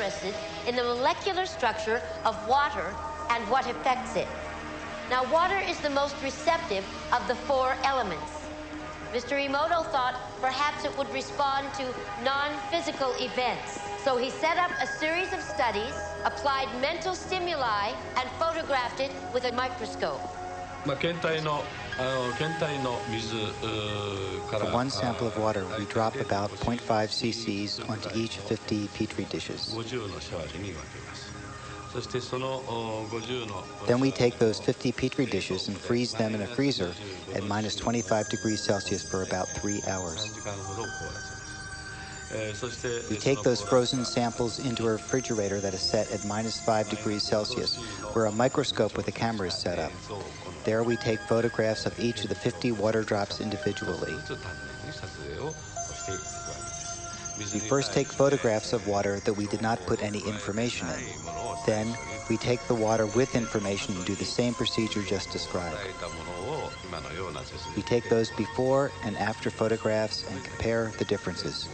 interested in the molecular structure of water and what affects it. Now, water is the most receptive of the 4 elements. Mr. Emoto thought perhaps it would respond to non-physical events. So he set up a series of studies, applied mental stimuli, and photographed it with a microscope. For one sample of water, we drop about 0.5 cc's onto each 50 petri dishes. Then we take those 50 petri dishes and freeze them in a freezer at minus 25 degrees Celsius for about 3 hours. We take those frozen samples into a refrigerator that is set at minus 5 degrees Celsius, where a microscope with a camera is set up. There we take photographs of each of the 50 water drops individually. We first take photographs of water that we did not put any information in. Then we take the water with information and do the same procedure just described. We take those before and after photographs and compare the differences.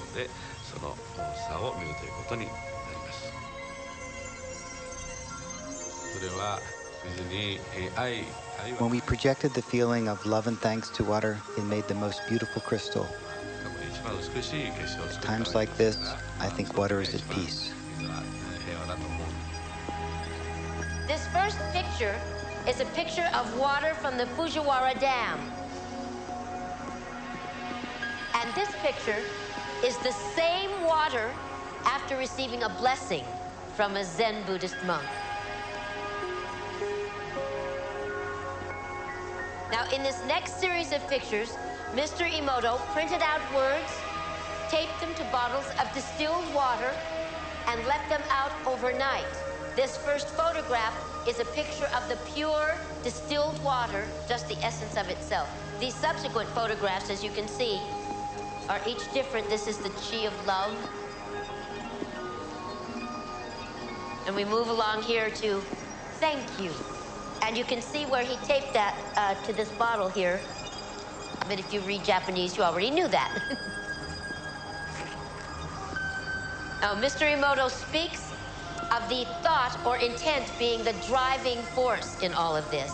When we projected the feeling of love and thanks to water, it made the most beautiful crystal. Times like this, I think water is at peace. This first picture is a picture of water from the Fujiwara Dam. And this picture is the same water after receiving a blessing from a Zen Buddhist monk. Now, in this next series of pictures, Mr. Emoto printed out words, taped them to bottles of distilled water, and let them out overnight. This first photograph is a picture of the pure distilled water, just the essence of itself. These subsequent photographs, as you can see, are each different. This is the chi of love. And we move along here to thank you. And you can see where he taped that to this bottle here. But if you read Japanese, you already knew that. Now, Mr. Emoto speaks of the thought or intent being the driving force in all of this.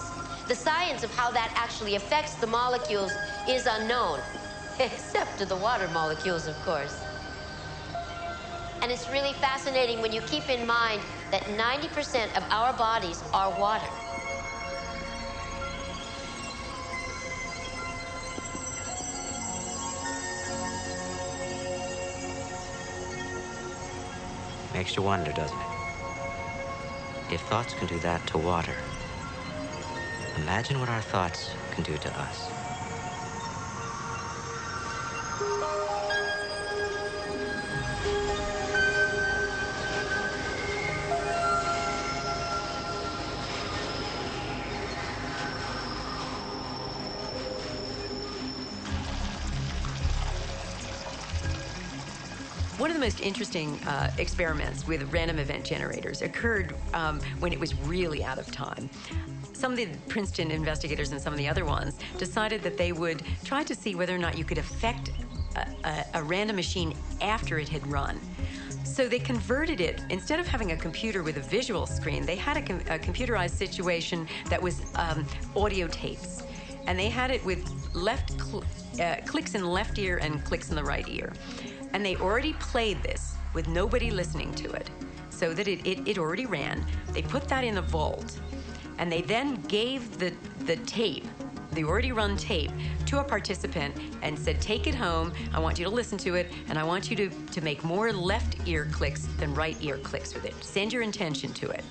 The science of how that actually affects the molecules is unknown, except to the water molecules, of course. And it's really fascinating when you keep in mind that 90% of our bodies are water. Makes you wonder, doesn't it? If thoughts can do that to water, imagine what our thoughts can do to us. One of the most interesting experiments with random event generators occurred when it was really out of time. Some of the Princeton investigators and some of the other ones decided that they would try to see whether or not you could affect a random machine after it had run. So they converted it, instead of having a computer with a visual screen, they had a computerized situation that was audio tapes. And they had it with clicks in the left ear and clicks in the right ear. And they already played this with nobody listening to it, so that it already ran. They put that in a vault, and they then gave the tape, the already run tape, to a participant and said, take it home, I want you to listen to it, and I want you to make more left ear clicks than right ear clicks with it. Send your intention to it.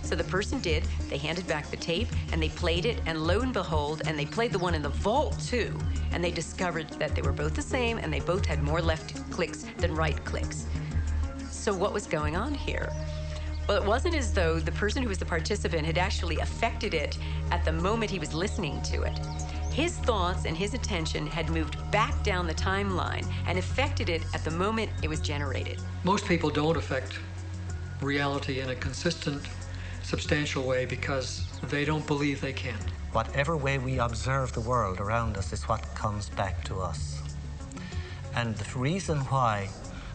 So the person did. They handed back the tape, and they played it, and lo and behold, and they played the one in the vault too, and they discovered that they were both the same, and they both had more left clicks than right clicks. So what was going on here? Well, it wasn't as though the person who was the participant had actually affected it at the moment he was listening to it. His thoughts and his attention had moved back down the timeline and affected it at the moment it was generated. Most people don't affect reality in a consistent, substantial way because they don't believe they can. Whatever way we observe the world around us is what comes back to us. And the reason why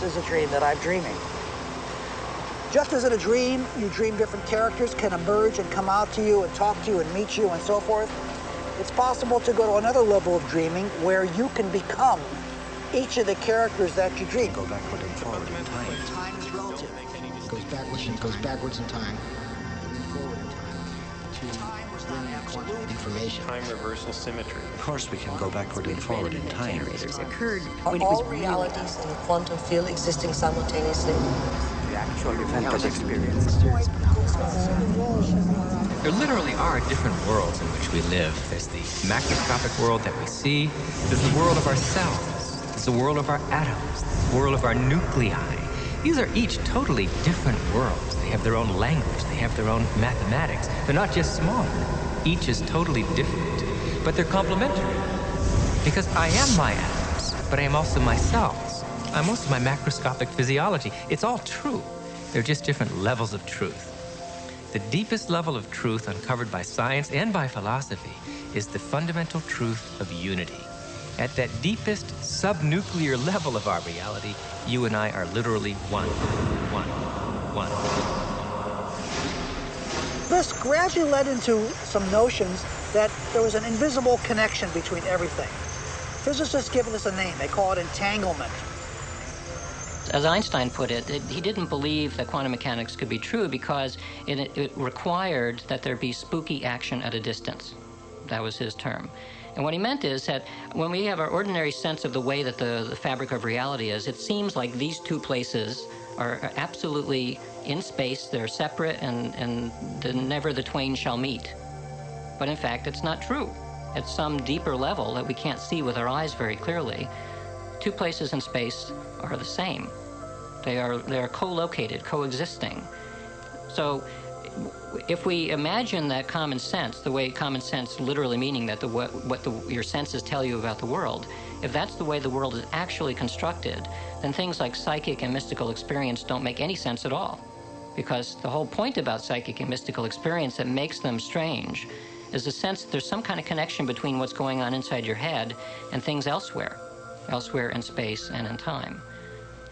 this is a dream that I'm dreaming. Just as in a dream, you dream different characters can emerge and come out to you and talk to you and meet you and so forth, it's possible to go to another level of dreaming where you can become each of the characters that you dream. Go backward and forward in time. Time is relative. It goes backwards in time, and forward in time to bring in quantum information. Time reversal symmetry. Of course, we can go backward and forward in time. Generators occurred Are when it was all realities in the quantum field existing simultaneously? The actual event was experienced. There literally are different worlds in which we live. There's the macroscopic world that we see. There's the world of our cells. There's the world of our atoms. The world of our nuclei. These are each totally different worlds. They have their own language. They have their own mathematics. They're not just smaller. Each is totally different, but they're complementary. Because I am my atoms, but I am also my cells. I'm also my macroscopic physiology. It's all true. They're just different levels of truth. The deepest level of truth uncovered by science and by philosophy is the fundamental truth of unity. At that deepest subnuclear level of our reality, you and I are literally one. This gradually led into some notions that there was an invisible connection between everything. Physicists give this a name. They call it entanglement. As Einstein put it, he didn't believe that quantum mechanics could be true because it required that there be spooky action at a distance. That was his term. And what he meant is that when we have our ordinary sense of the way that the fabric of reality is, it seems like these two places are absolutely in space, they're separate, and never the twain shall meet. But in fact, it's not true. At some deeper level that we can't see with our eyes very clearly, two places in space are the same. They are co-located, coexisting. So if we imagine that common sense, the way common sense literally meaning that your senses tell you about the world, if that's the way the world is actually constructed, then things like psychic and mystical experience don't make any sense at all. Because the whole point about psychic and mystical experience that makes them strange is the sense that there's some kind of connection between what's going on inside your head and things elsewhere in space and in time.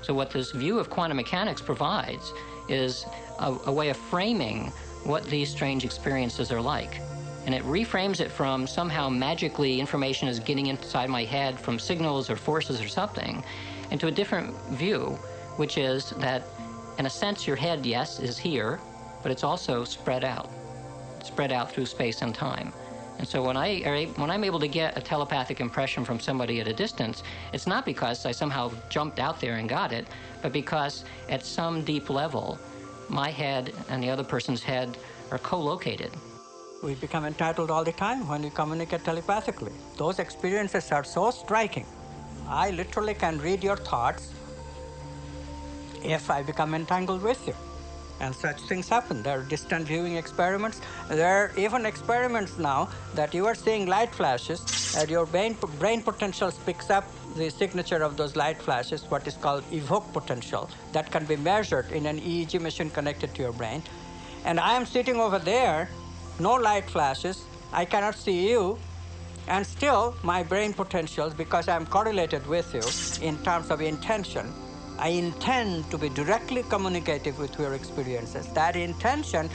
So what this view of quantum mechanics provides is a way of framing what these strange experiences are like. And it reframes it from somehow magically information is getting inside my head from signals or forces or something into a different view, which is that in a sense your head, yes, is here, but it's also spread out through space and time. And so when I'm able to get a telepathic impression from somebody at a distance, it's not because I somehow jumped out there and got it, but because at some deep level, my head and the other person's head are co-located. We become entitled all the time when we communicate telepathically. Those experiences are so striking. I literally can read your thoughts if I become entangled with you. And such things happen. There are distant viewing experiments. There are even experiments now that you are seeing light flashes and your brain potential picks up the signature of those light flashes, what is called evoke potential, that can be measured in an EEG machine connected to your brain. And I am sitting over there, no light flashes, I cannot see you, and still my brain potentials, because I am correlated with you in terms of intention, I intend to be directly communicative with your experiences. That intention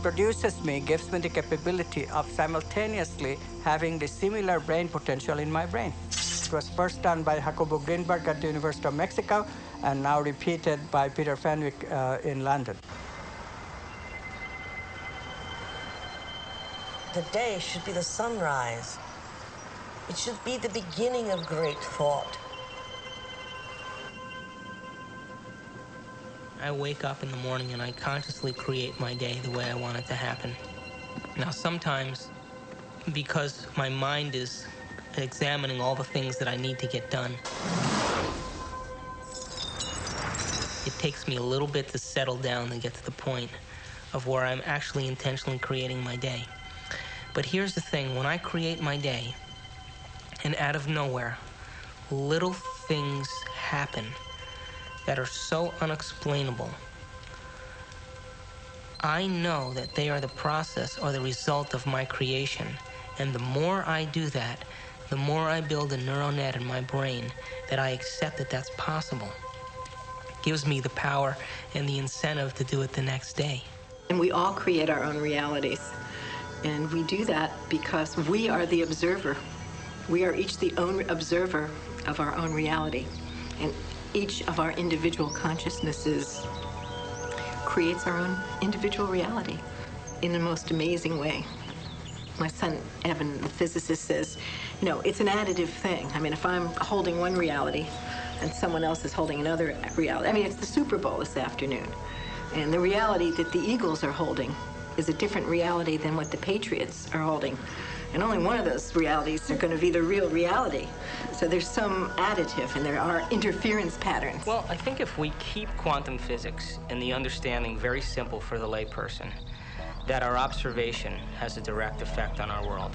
produces me, gives me the capability of simultaneously having the similar brain potential in my brain. It was first done by Jacobo Greenberg at the University of Mexico and now repeated by Peter Fenwick in London. The day should be the sunrise. It should be the beginning of great thought. I wake up in the morning and I consciously create my day the way I want it to happen. Now sometimes, because my mind is examining all the things that I need to get done, it takes me a little bit to settle down and get to the point of where I'm actually intentionally creating my day. But here's the thing, when I create my day, and out of nowhere, little things happen that are so unexplainable, I know that they are the process or the result of my creation. And the more I do that, the more I build a neural net in my brain that I accept that that's possible. gives me the power and the incentive to do it the next day. And we all create our own realities. And we do that because we are the observer. We are each the own observer of our own reality. And each of our individual consciousnesses creates our own individual reality in the most amazing way. My son, Evan, the physicist, says, you know, it's an additive thing. I mean, if I'm holding one reality and someone else is holding another reality. I mean, it's the Super Bowl this afternoon. And the reality that the Eagles are holding is a different reality than what the Patriots are holding. And only one of those realities are going to be the real reality. So there's some additive, and there are interference patterns. Well, I think if we keep quantum physics and the understanding very simple for the layperson, that our observation has a direct effect on our world.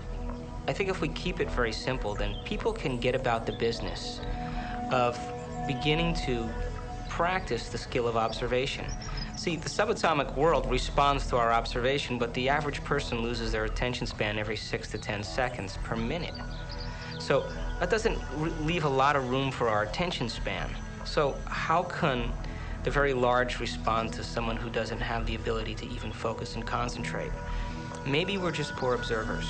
I think if we keep it very simple, then people can get about the business of beginning to practice the skill of observation. See, the subatomic world responds to our observation, but the average person loses their attention span every 6 to 10 seconds per minute. So that doesn't leave a lot of room for our attention span. So how can the very large respond to someone who doesn't have the ability to even focus and concentrate? Maybe we're just poor observers.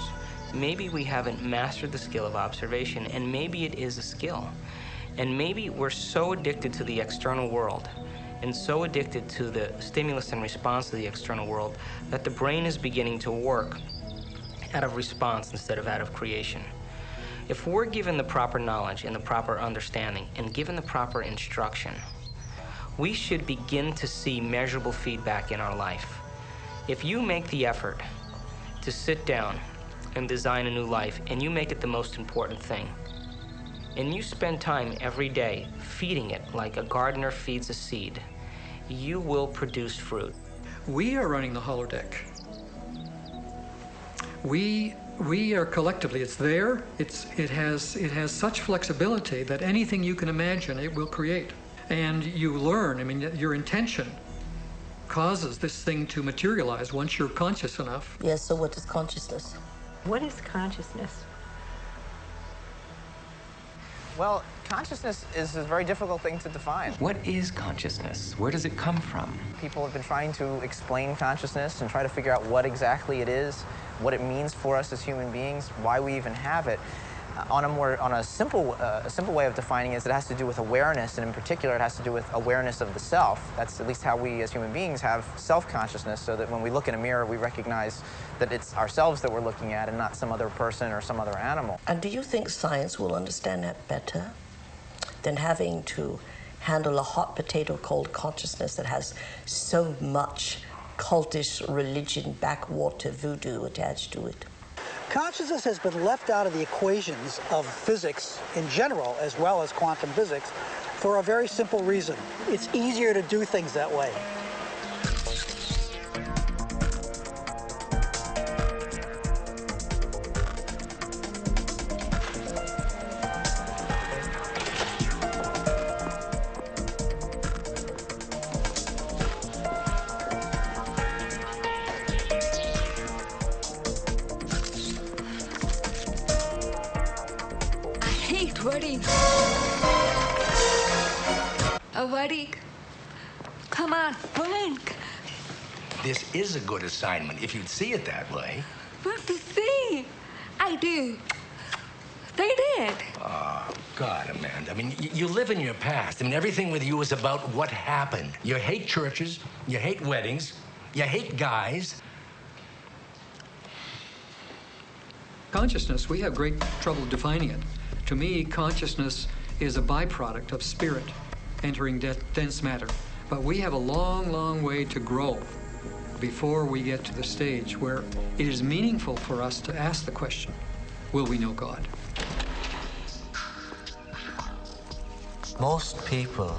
Maybe we haven't mastered the skill of observation, and maybe it is a skill. And maybe we're so addicted to the external world and so addicted to the stimulus and response to the external world that the brain is beginning to work out of response instead of out of creation. If we're given the proper knowledge and the proper understanding and given the proper instruction, we should begin to see measurable feedback in our life. If you make the effort to sit down and design a new life, and you make it the most important thing, and you spend time every day feeding it like a gardener feeds a seed, you will produce fruit. We are running the holodeck. We are collectively, it's there, it has such flexibility that anything you can imagine it will create. And you learn, I mean, your intention causes this thing to materialize once you're conscious enough. Yes, so what is consciousness? What is consciousness? Well, consciousness is a very difficult thing to define. What is consciousness? Where does it come from? People have been trying to explain consciousness and try to figure out what exactly it is, what it means for us as human beings, why we even have it. On a simple way of defining it is it has to do with awareness, and in particular it has to do with awareness of the self. That's at least how we as human beings have self-consciousness, so that when we look in a mirror we recognize that it's ourselves that we're looking at and not some other person or some other animal. And do you think science will understand that better than having to handle a hot potato called consciousness that has so much cultish religion, backwater voodoo attached to it? Consciousness has been left out of the equations of physics in general, as well as quantum physics, for a very simple reason. It's easier to do things that way. Come on, blink. This is a good assignment, if you'd see it that way. What to see? I do. They did. Oh, God, Amanda. I mean, you live in your past. I mean, everything with you is about what happened. You hate churches, you hate weddings, you hate guys. Consciousness, we have great trouble defining it. To me, consciousness is a byproduct of spirit entering dense matter. But we have a long, long way to grow before we get to the stage where it is meaningful for us to ask the question, will we know God? Most people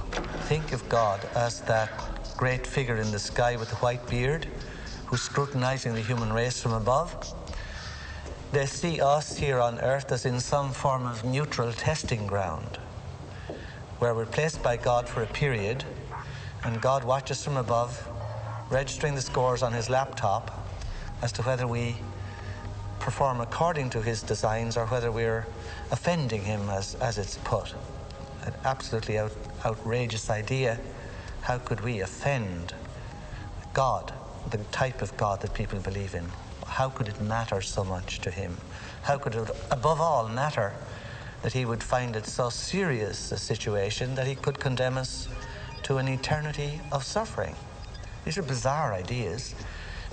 think of God as that great figure in the sky with the white beard who's scrutinizing the human race from above. They see us here on Earth as in some form of neutral testing ground, where we're placed by God for a period, and God watches from above, registering the scores on his laptop as to whether we perform according to his designs or whether we're offending him, as it's put. An absolutely outrageous idea How could we offend God, the type of God that people believe in? How could it matter so much to him? How could it, above all, matter that he would find it so serious a situation that he could condemn us to an eternity of suffering? These are bizarre ideas,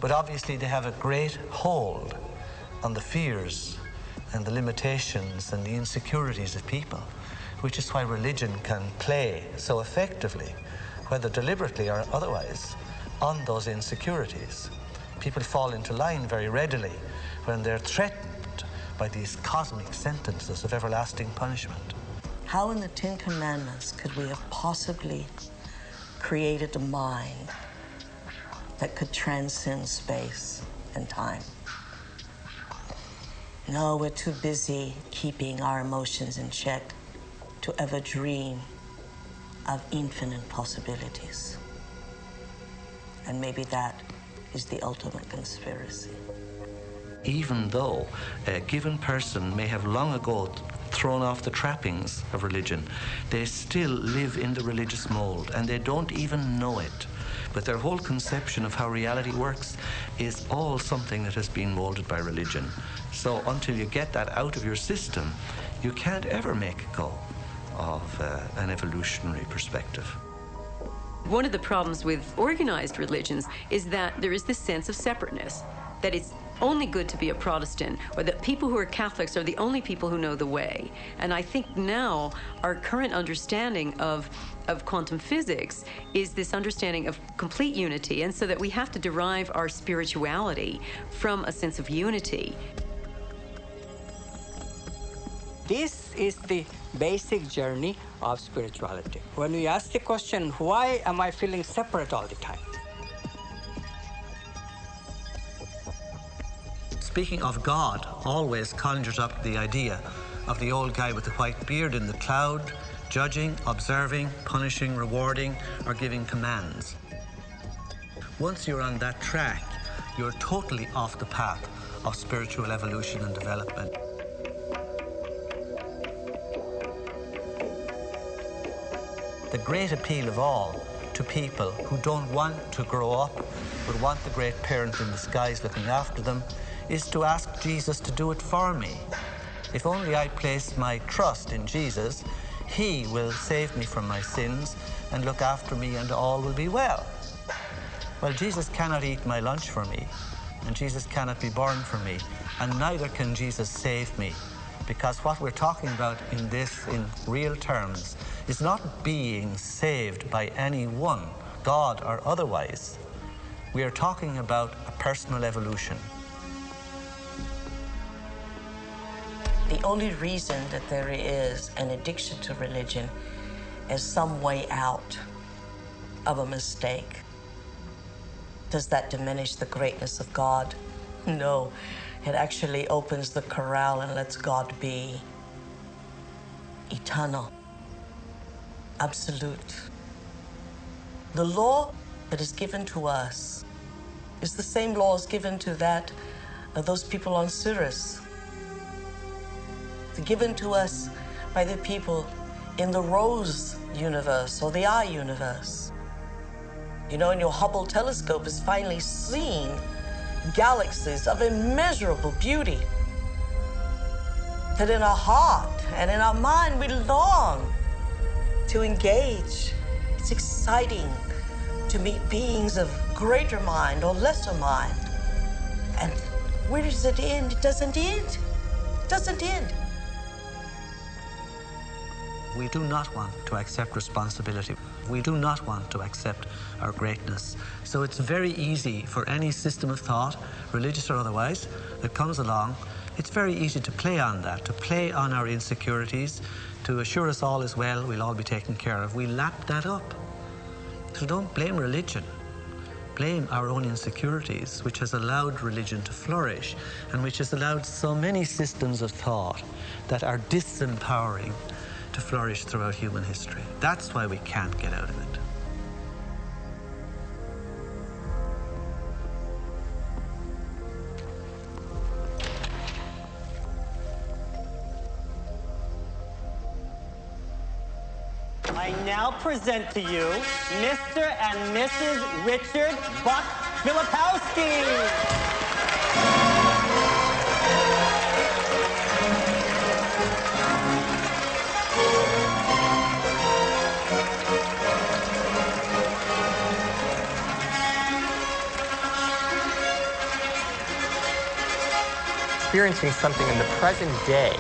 but obviously they have a great hold on the fears and the limitations and the insecurities of people, which is why religion can play so effectively, whether deliberately or otherwise, on those insecurities. People fall into line very readily when they're threatened by these cosmic sentences of everlasting punishment. How in the Ten Commandments could we have possibly created a mind that could transcend space and time? No, we're too busy keeping our emotions in check to ever dream of infinite possibilities. And maybe that is the ultimate conspiracy. Even though a given person may have long ago thrown off the trappings of religion, they still live in the religious mold, and they don't even know it. But their whole conception of how reality works is all something that has been molded by religion. So until you get that out of your system, you can't ever make go of an evolutionary perspective. One of the problems with organized religions is that there is this sense of separateness, that it's only good to be a Protestant, or that people who are Catholics are the only people who know the way. And I think now our current understanding of quantum physics is this understanding of complete unity, and so that we have to derive our spirituality from a sense of unity. This is the basic journey of spirituality. When we ask the question, why am I feeling separate all the time? Speaking of God always conjures up the idea of the old guy with the white beard in the cloud, judging, observing, punishing, rewarding, or giving commands. Once you're on that track, you're totally off the path of spiritual evolution and development. The great appeal of all to people who don't want to grow up, but want the great parent in the skies looking after them, is to ask Jesus to do it for me. If only I place my trust in Jesus, he will save me from my sins and look after me, and all will be well. Well, Jesus cannot eat my lunch for me, and Jesus cannot be born for me, and neither can Jesus save me. Because what we're talking about in this, in real terms, is not being saved by anyone, God or otherwise. We are talking about a personal evolution. The only reason that there is an addiction to religion is some way out of a mistake. Does that diminish the greatness of God? No. It actually opens the corral and lets God be eternal, absolute. The law that is given to us is the same laws given to those people on Sirius. It's given to us by the people in the Rose universe or the I universe. You know, and your Hubble telescope has finally seen galaxies of immeasurable beauty, that in our heart and in our mind we long to engage. It's exciting to meet beings of greater mind or lesser mind. And where does it end? It doesn't end. It doesn't end. We do not want to accept responsibility. We do not want to accept our greatness. So it's very easy for any system of thought, religious or otherwise, that comes along, it's very easy to play on that, to play on our insecurities, to assure us all is well, we'll all be taken care of. We lap that up. So don't blame religion. Blame our own insecurities, which has allowed religion to flourish, and which has allowed so many systems of thought that are disempowering to flourish throughout human history. That's why we can't get out of it. I now present to you Mr. and Mrs. Richard Buck Filipowski. Experiencing something in the present day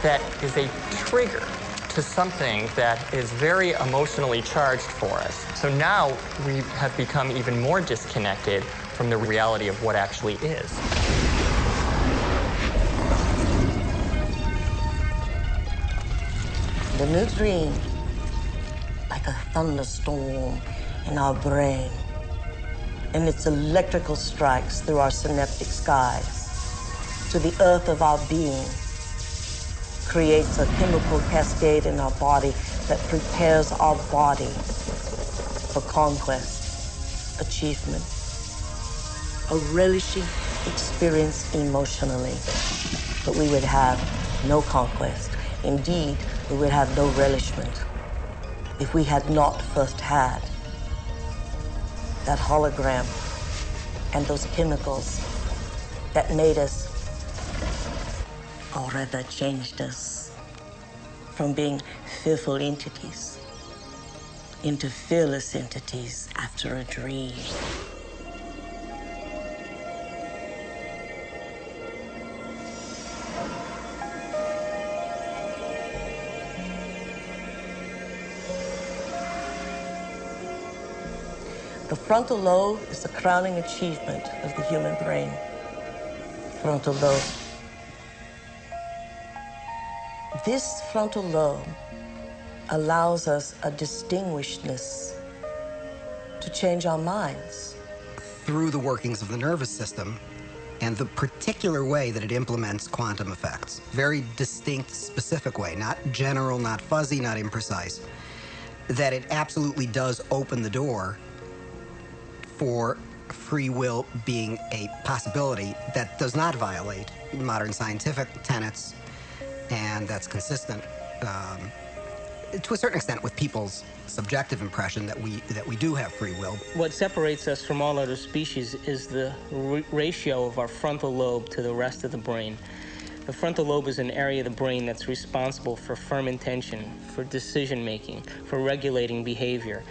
that is a trigger to something that is very emotionally charged for us. So now we have become even more disconnected from the reality of what actually is. The new dream, like a thunderstorm in our brain, and its electrical strikes through our synaptic skies to the earth of our being, creates a chemical cascade in our body that prepares our body for conquest, achievement, a relishing experience emotionally. But we would have no conquest. Indeed, we would have no relishment if we had not first had that hologram and those chemicals that made us, or rather changed us, from being fearful entities into fearless entities after a dream. The frontal lobe is the crowning achievement of the human brain. Frontal lobe. This frontal lobe allows us a distinguishedness to change our minds. Through the workings of the nervous system and the particular way that it implements quantum effects. Very distinct, specific way, not general, not fuzzy, not imprecise. That it absolutely does open the door for free will being a possibility that does not violate modern scientific tenets, and that's consistent to a certain extent with people's subjective impression that we do have free will. What separates us from all other species is the ratio of our frontal lobe to the rest of the brain. The frontal lobe is an area of the brain that's responsible for firm intention, for decision making, for regulating behavior,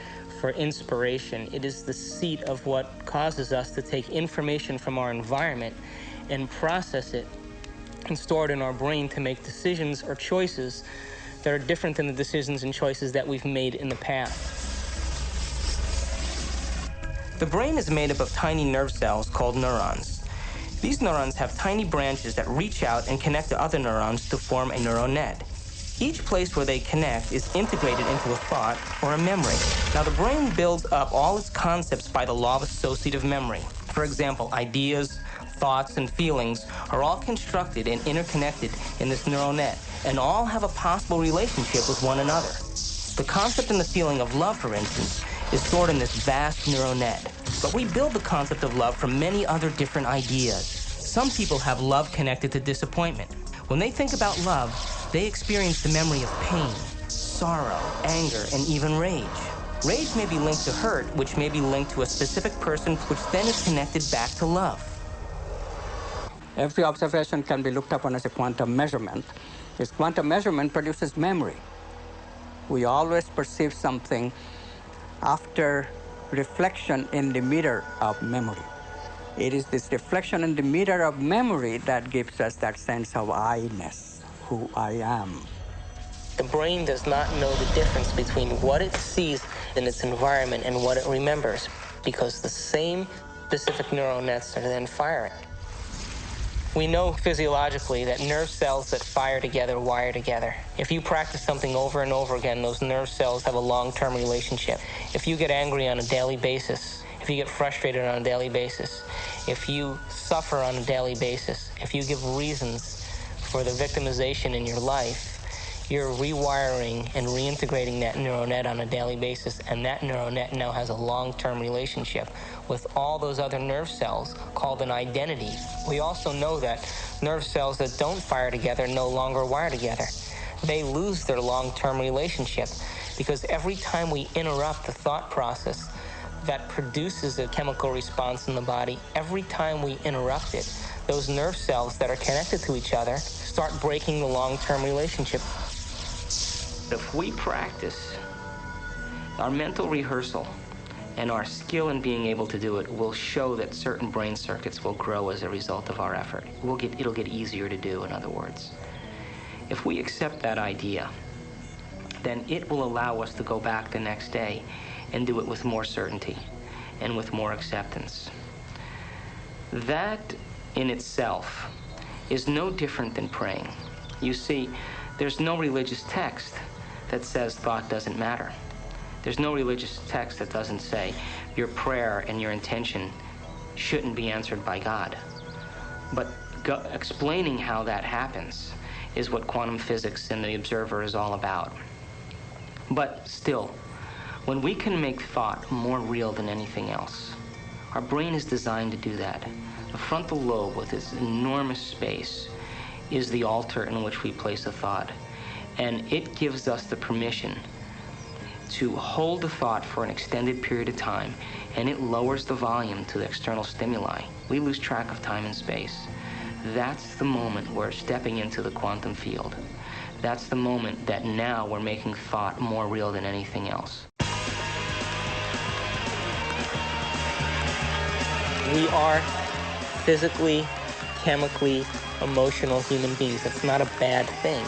for inspiration. It is the seat of what causes us to take information from our environment and process it and store it in our brain to make decisions or choices that are different than the decisions and choices that we've made in the past. The brain is made up of tiny nerve cells called neurons. These neurons have tiny branches that reach out and connect to other neurons to form a neural net. Each place where they connect is integrated into a thought or a memory. Now, the brain builds up all its concepts by the law of associative memory. For example, ideas, thoughts, and feelings are all constructed and interconnected in this neural net, and all have a possible relationship with one another. The concept and the feeling of love, for instance, is stored in this vast neural net. But we build the concept of love from many other different ideas. Some people have love connected to disappointment. When they think about love, they experience the memory of pain, sorrow, anger, and even rage. Rage may be linked to hurt, which may be linked to a specific person, which then is connected back to love. Every observation can be looked upon as a quantum measurement. This quantum measurement produces memory. We always perceive something after reflection in the mirror of memory. It is this reflection in the mirror of memory that gives us that sense of I-ness, who I am. The brain does not know the difference between what it sees in its environment and what it remembers, because the same specific neural nets are then firing. We know physiologically that nerve cells that fire together wire together. If you practice something over and over again, those nerve cells have a long-term relationship. If you get angry on a daily basis, if you get frustrated on a daily basis, if you suffer on a daily basis, if you give reasons for the victimization in your life, you're rewiring and reintegrating that neural net on a daily basis, and that neural net now has a long-term relationship with all those other nerve cells called an identity. We also know that nerve cells that don't fire together no longer wire together. They lose their long-term relationship. because every time we interrupt the thought process that produces a chemical response in the body, every time we interrupt it, those nerve cells that are connected to each other start breaking the long-term relationship. If we practice our mental rehearsal and our skill in being able to do it will show that certain brain circuits will grow as a result of our effort. It'll get easier to do, in other words. If we accept that idea, then it will allow us to go back the next day and do it with more certainty and with more acceptance. That in itself is no different than praying. You see, there's no religious text that says thought doesn't matter. There's no religious text that doesn't say your prayer and your intention shouldn't be answered by God. But explaining how that happens is what quantum physics and the observer is all about. But still, when we can make thought more real than anything else, our brain is designed to do that. The frontal lobe, with its enormous space, is the altar in which we place a thought. And it gives us the permission to hold the thought for an extended period of time, and it lowers the volume to the external stimuli. We lose track of time and space. That's the moment we're stepping into the quantum field. That's the moment that now we're making thought more real than anything else. We are physically, chemically, emotional human beings. That's not a bad thing.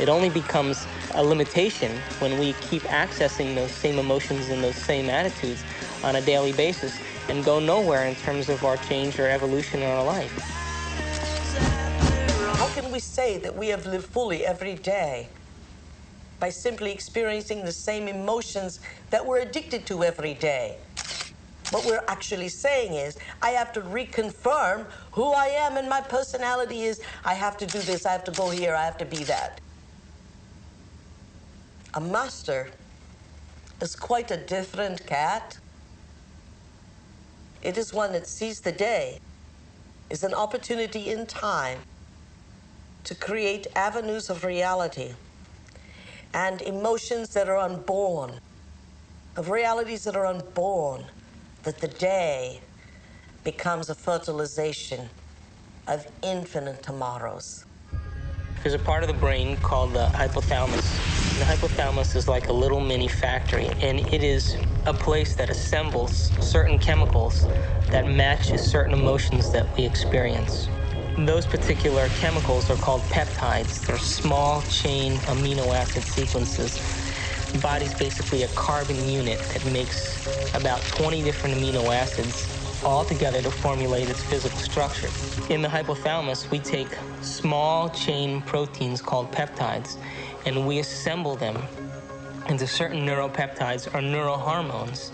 It only becomes a limitation when we keep accessing those same emotions and those same attitudes on a daily basis and go nowhere in terms of our change or evolution in our life. How can we say that we have lived fully every day? By simply experiencing the same emotions that we're addicted to every day. What we're actually saying is, I have to reconfirm who I am, and my personality is, I have to do this, I have to go here, I have to be that. A master is quite a different cat. It is one that sees the day as an opportunity in time to create avenues of reality and emotions that are unborn, of realities that are unborn, that the day becomes a fertilization of infinite tomorrows. There's a part of the brain called the hypothalamus. The hypothalamus is like a little mini factory, and it is a place that assembles certain chemicals that match certain emotions that we experience. Those particular chemicals are called peptides. They're small chain amino acid sequences. The body's basically a carbon unit that makes about 20 different amino acids all together to formulate its physical structure. In the hypothalamus, we take small chain proteins called peptides, and we assemble them into certain neuropeptides or neurohormones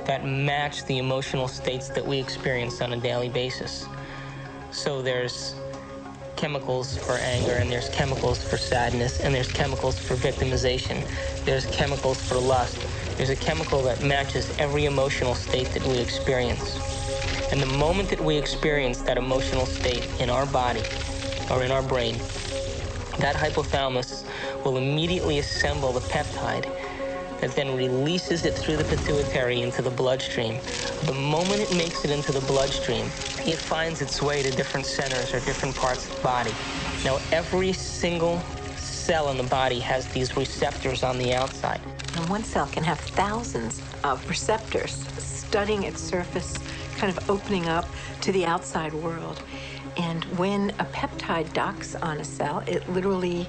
that match the emotional states that we experience on a daily basis. So there's chemicals for anger, and there's chemicals for sadness, and there's chemicals for victimization. There's chemicals for lust. There's a chemical that matches every emotional state that we experience. And the moment that we experience that emotional state in our body or in our brain, that hypothalamus will immediately assemble the peptide that then releases it through the pituitary into the bloodstream. The moment it makes it into the bloodstream, it finds its way to different centers or different parts of the body. Now, every single cell in the body has these receptors on the outside. And one cell can have thousands of receptors studying its surface, kind of opening up to the outside world. And when a peptide docks on a cell, it literally,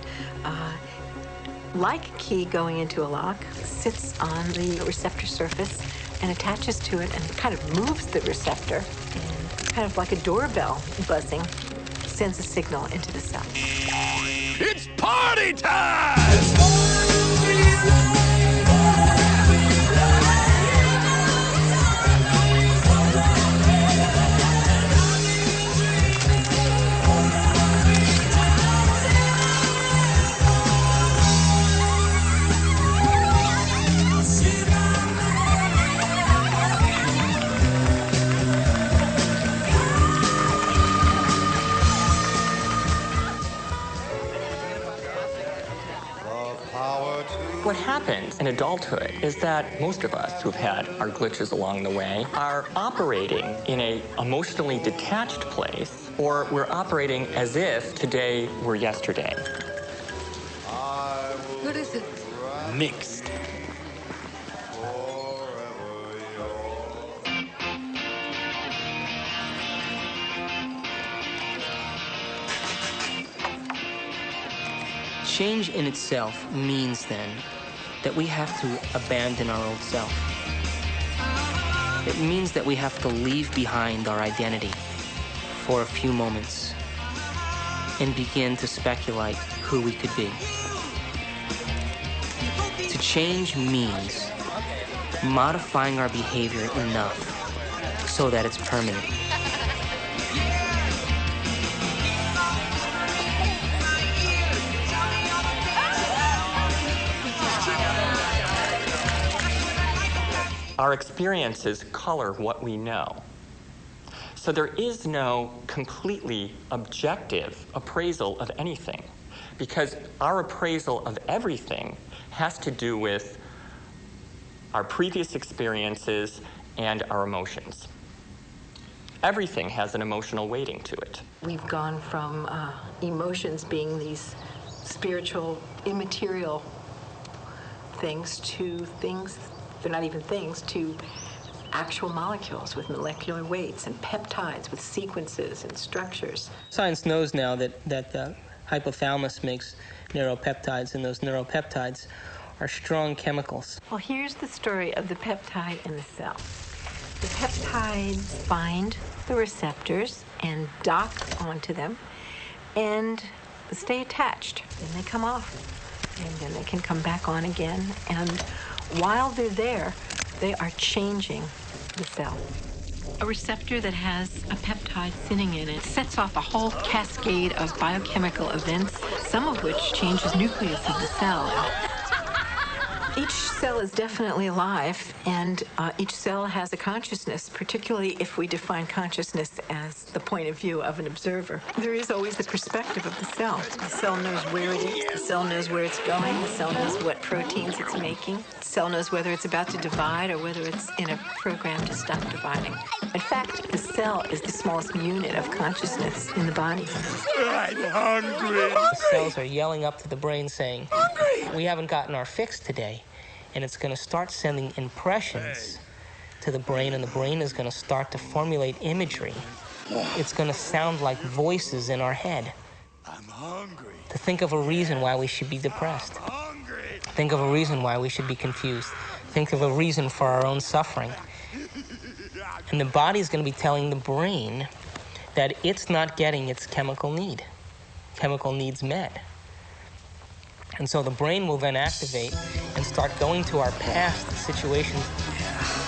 like a key going into a lock, sits on the receptor surface and attaches to it and kind of moves the receptor, and kind of like a doorbell buzzing, sends a signal into the cell. It's party time! What happens in adulthood is that most of us who've had our glitches along the way are operating in an emotionally detached place, or we're operating as if today were yesterday. What is it? Mixed. Change in itself means then that we have to abandon our old self. It means that we have to leave behind our identity for a few moments and begin to speculate who we could be. To change means modifying our behavior enough so that it's permanent. Our experiences color what we know. So there is no completely objective appraisal of anything, because our appraisal of everything has to do with our previous experiences and our emotions. Everything has an emotional weighting to it. We've gone from emotions being these spiritual, immaterial things to things, they're not even things, to actual molecules with molecular weights and peptides with sequences and structures. Science knows now that the hypothalamus makes neuropeptides, and those neuropeptides are strong chemicals. Well, here's the story of the peptide in the cell. The peptides bind the receptors and dock onto them and stay attached. Then they come off, and then they can come back on again. And while they're there, they are changing the cell. A receptor that has a peptide sitting in it sets off a whole cascade of biochemical events, some of which changes the nucleus of the cell. Each cell is definitely alive, and each cell has a consciousness, particularly if we define consciousness as the point of view of an observer. There is always the perspective of the cell. The cell knows where it is, the cell knows where it's going, the cell knows what proteins it's making, the cell knows whether it's about to divide or whether it's in a program to stop dividing. In fact, the cell is the smallest unit of consciousness in the body. I'm hungry. The cells are yelling up to the brain saying, "We haven't gotten our fix today." And it's going to start sending impressions to the brain, and the brain is going to start to formulate imagery. It's going to sound like voices in our head. I'm hungry. To think of a reason why we should be depressed. Think of a reason why we should be confused. Think of a reason for our own suffering. And the body is going to be telling the brain that it's not getting its chemical needs met. And so the brain will then activate and start going to our past situations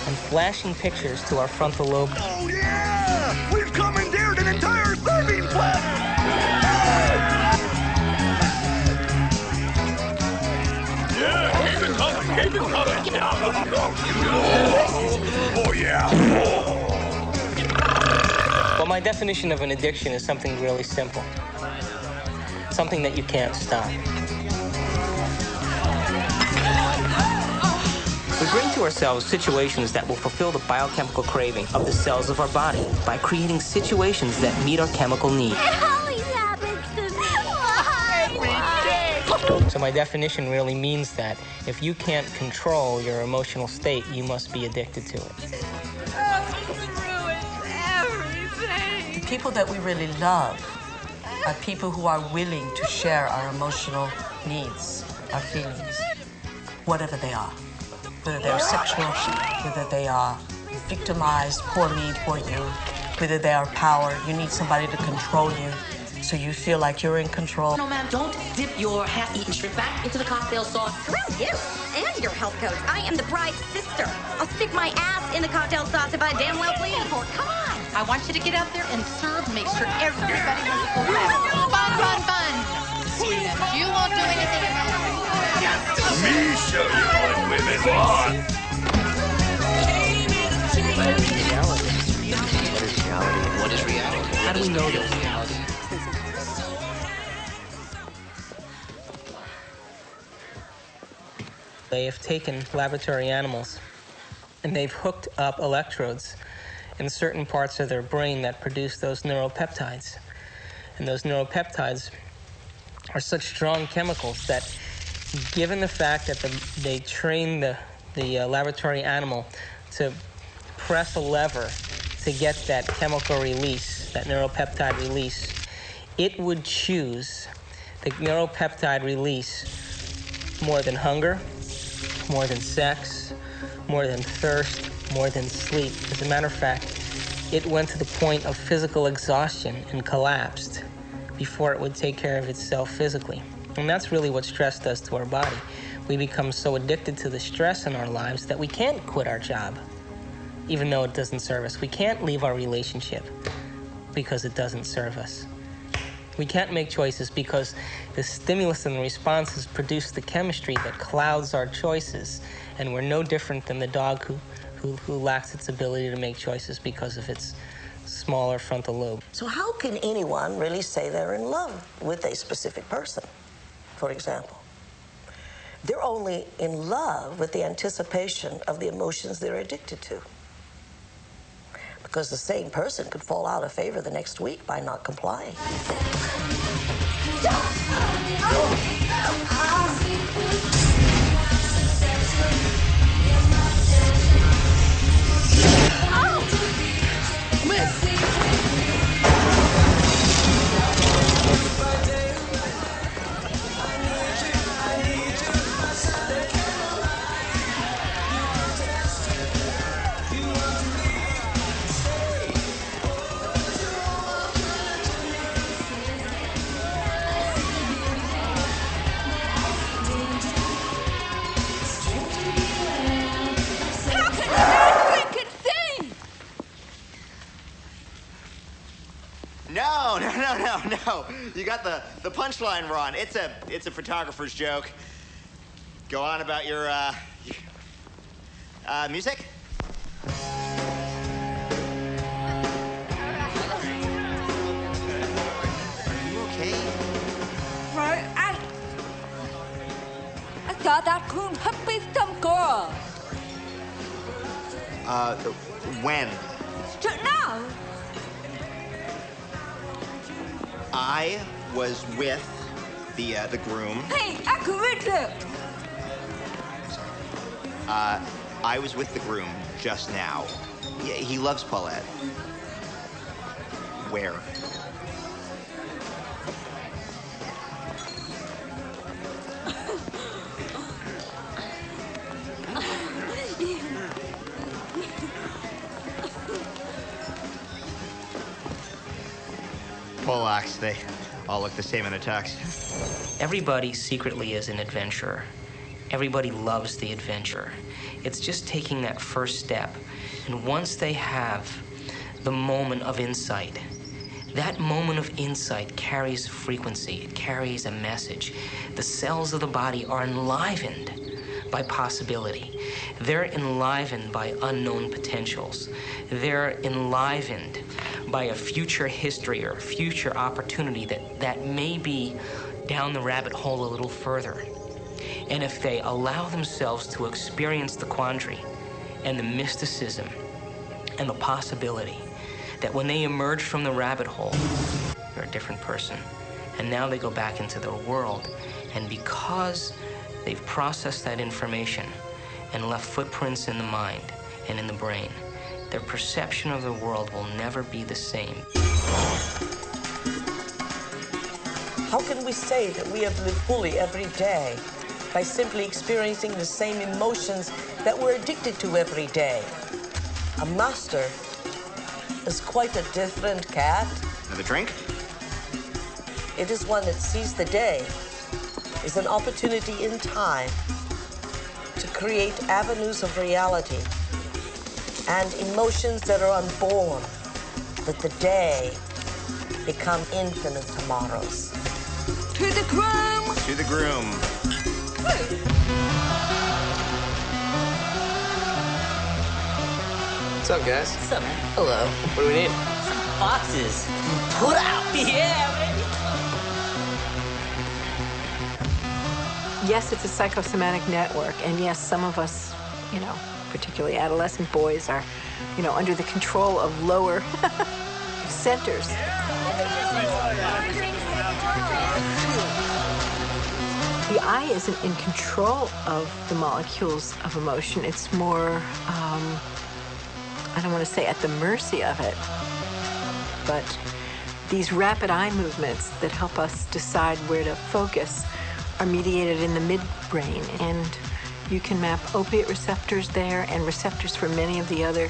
and flashing pictures to our frontal lobe. Oh yeah! We've commandeered an entire serving planet! Yeah! Keep it coming! Keep it coming! Oh yeah! Well, my definition of an addiction is something really simple. Something that you can't stop. We bring to ourselves situations that will fulfill the biochemical craving of the cells of our body by creating situations that meet our chemical need. It always happens to me. Why? So my definition really means that if you can't control your emotional state, you must be addicted to it. The people that we really love are people who are willing to share our emotional needs, our feelings, whatever they are. Whether they're sexual, whether they are victimized, poor me, poor you, whether they are power, you need somebody to control you so you feel like you're in control. No, ma'am, don't dip your half-eaten shrimp back into the cocktail sauce. Screw you and your health coach. I am the bride's sister. I'll stick my ass in the cocktail sauce if I damn well please. Come on. I want you to get out there and serve, make sure everybody has a full glass. Fun. You won't do anything about it. Me show you what women want. What is reality? How do we know this? They have taken laboratory animals and they've hooked up electrodes in certain parts of their brain that produce those neuropeptides. And those neuropeptides are such strong chemicals that, given the fact that they train the laboratory animal to press a lever to get that chemical release, that neuropeptide release, it would choose the neuropeptide release more than hunger, more than sex, more than thirst, more than sleep. As a matter of fact, it went to the point of physical exhaustion and collapsed before it would take care of itself physically. And that's really what stress does to our body. We become so addicted to the stress in our lives that we can't quit our job, even though it doesn't serve us. We can't leave our relationship because it doesn't serve us. We can't make choices because the stimulus and the responses produce the chemistry that clouds our choices, and we're no different than the dog who lacks its ability to make choices because of its smaller frontal lobe. So how can anyone really say they're in love with a specific person, for example? They're only in love with the anticipation of the emotions they're addicted to. Because the same person could fall out of favor the next week by not complying. No. You got the punchline wrong. It's a photographer's joke. Go on about your music. Are you okay? Right, I thought that could have been some girl. When? Just now. I was with the groom. Hey, I can read it. I was with the groom just now. Yeah, he loves Paulette. Where? Polacks, they all look the same in a tux. Everybody secretly is an adventurer. Everybody loves the adventure. It's just taking that first step. And once they have the moment of insight, that moment of insight carries frequency. It carries a message. The cells of the body are enlivened by possibility. They're enlivened by unknown potentials. They're enlivened by a future history or a future opportunity that may be down the rabbit hole a little further. And if they allow themselves to experience the quandary and the mysticism and the possibility that when they emerge from the rabbit hole, they're a different person. And now they go back into their world. And because they've processed that information and left footprints in the mind and in the brain, their perception of the world will never be the same. How can we say that we have lived fully every day by simply experiencing the same emotions that we're addicted to every day? A master is quite a different cat. Another drink? It is one that sees the day as an opportunity in time to create avenues of reality and emotions that are unborn, that the day become infinite tomorrows. To the groom! To the groom. What's up, guys? What's up, man? Hello. What do we need? Some boxes. Put out. Yeah, yes, it's a psychosomatic network, and yes, some of us, you know, particularly adolescent boys are, you know, under the control of lower centers. The eye isn't in control of the molecules of emotion. It's more, I don't want to say at the mercy of it, but these rapid eye movements that help us decide where to focus are mediated in the midbrain, and you can map opiate receptors there and receptors for many of the other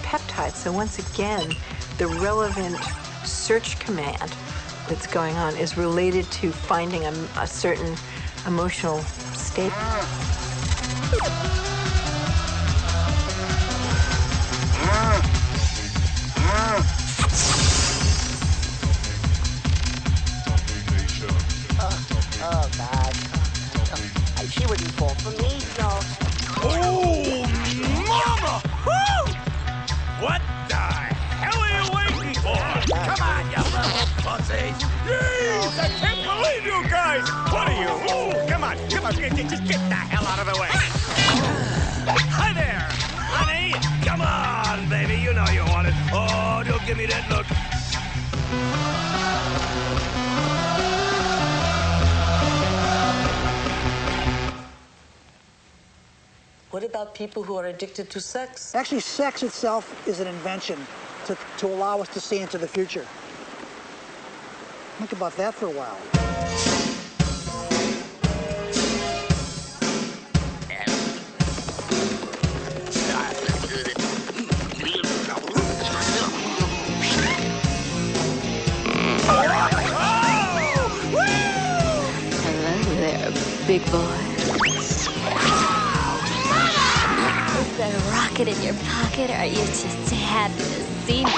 peptides. So once again, the relevant search command that's going on is related to finding a certain emotional state. Oh, God. She wouldn't fall for me, no. Oh, mama! Woo! What the hell are you waiting for? Come on, you little pussies! Jeez, I can't believe you guys! What are you? Ooh, come on, just get the hell out of the way! Hi there, honey! Come on, baby, you know you want it. Oh, don't give me that look. What about people who are addicted to sex? Actually, sex itself is an invention to allow us to see into the future. Think about that for a while. Hello there, big boy. Is there a rocket in your pocket, or are you just happy to see me?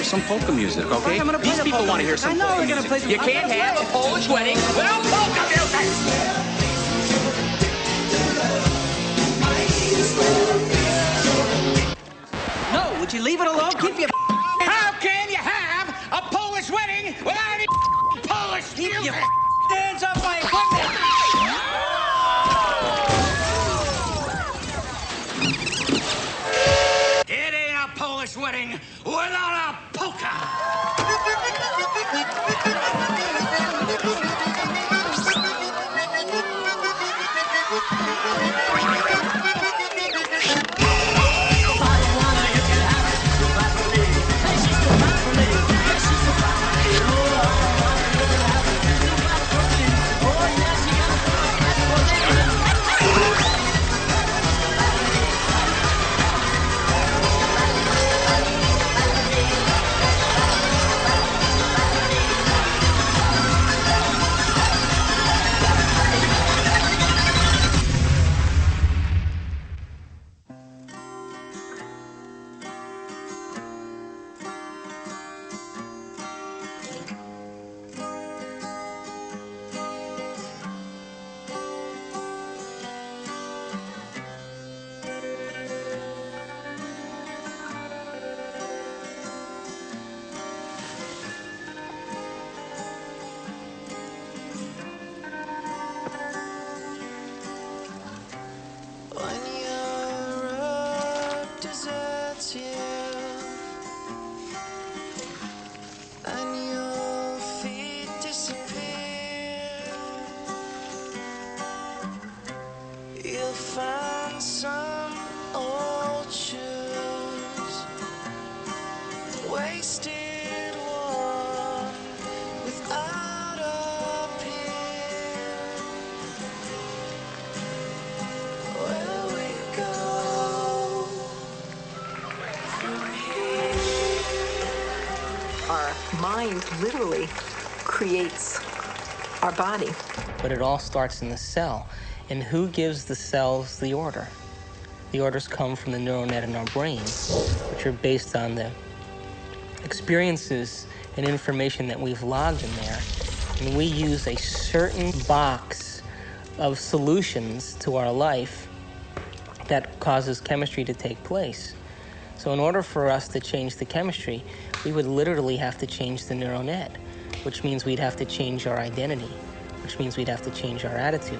Some polka music, okay? These people want to hear some polka music. You can't have a Polish wedding without polka music! No, would you leave it alone? Keep your How can you have a Polish wedding without any Polish music? hands off my equipment! It ain't a Polish wedding without a polka! our mind literally creates our body. But it all starts in the cell. And who gives the cells the order? The orders come from the neural net in our brain, which are based on the experiences and information that we've logged in there. And we use a certain box of solutions to our life that causes chemistry to take place. So in order for us to change the chemistry, we would literally have to change the neural net, which means we'd have to change our identity, which means we'd have to change our attitude,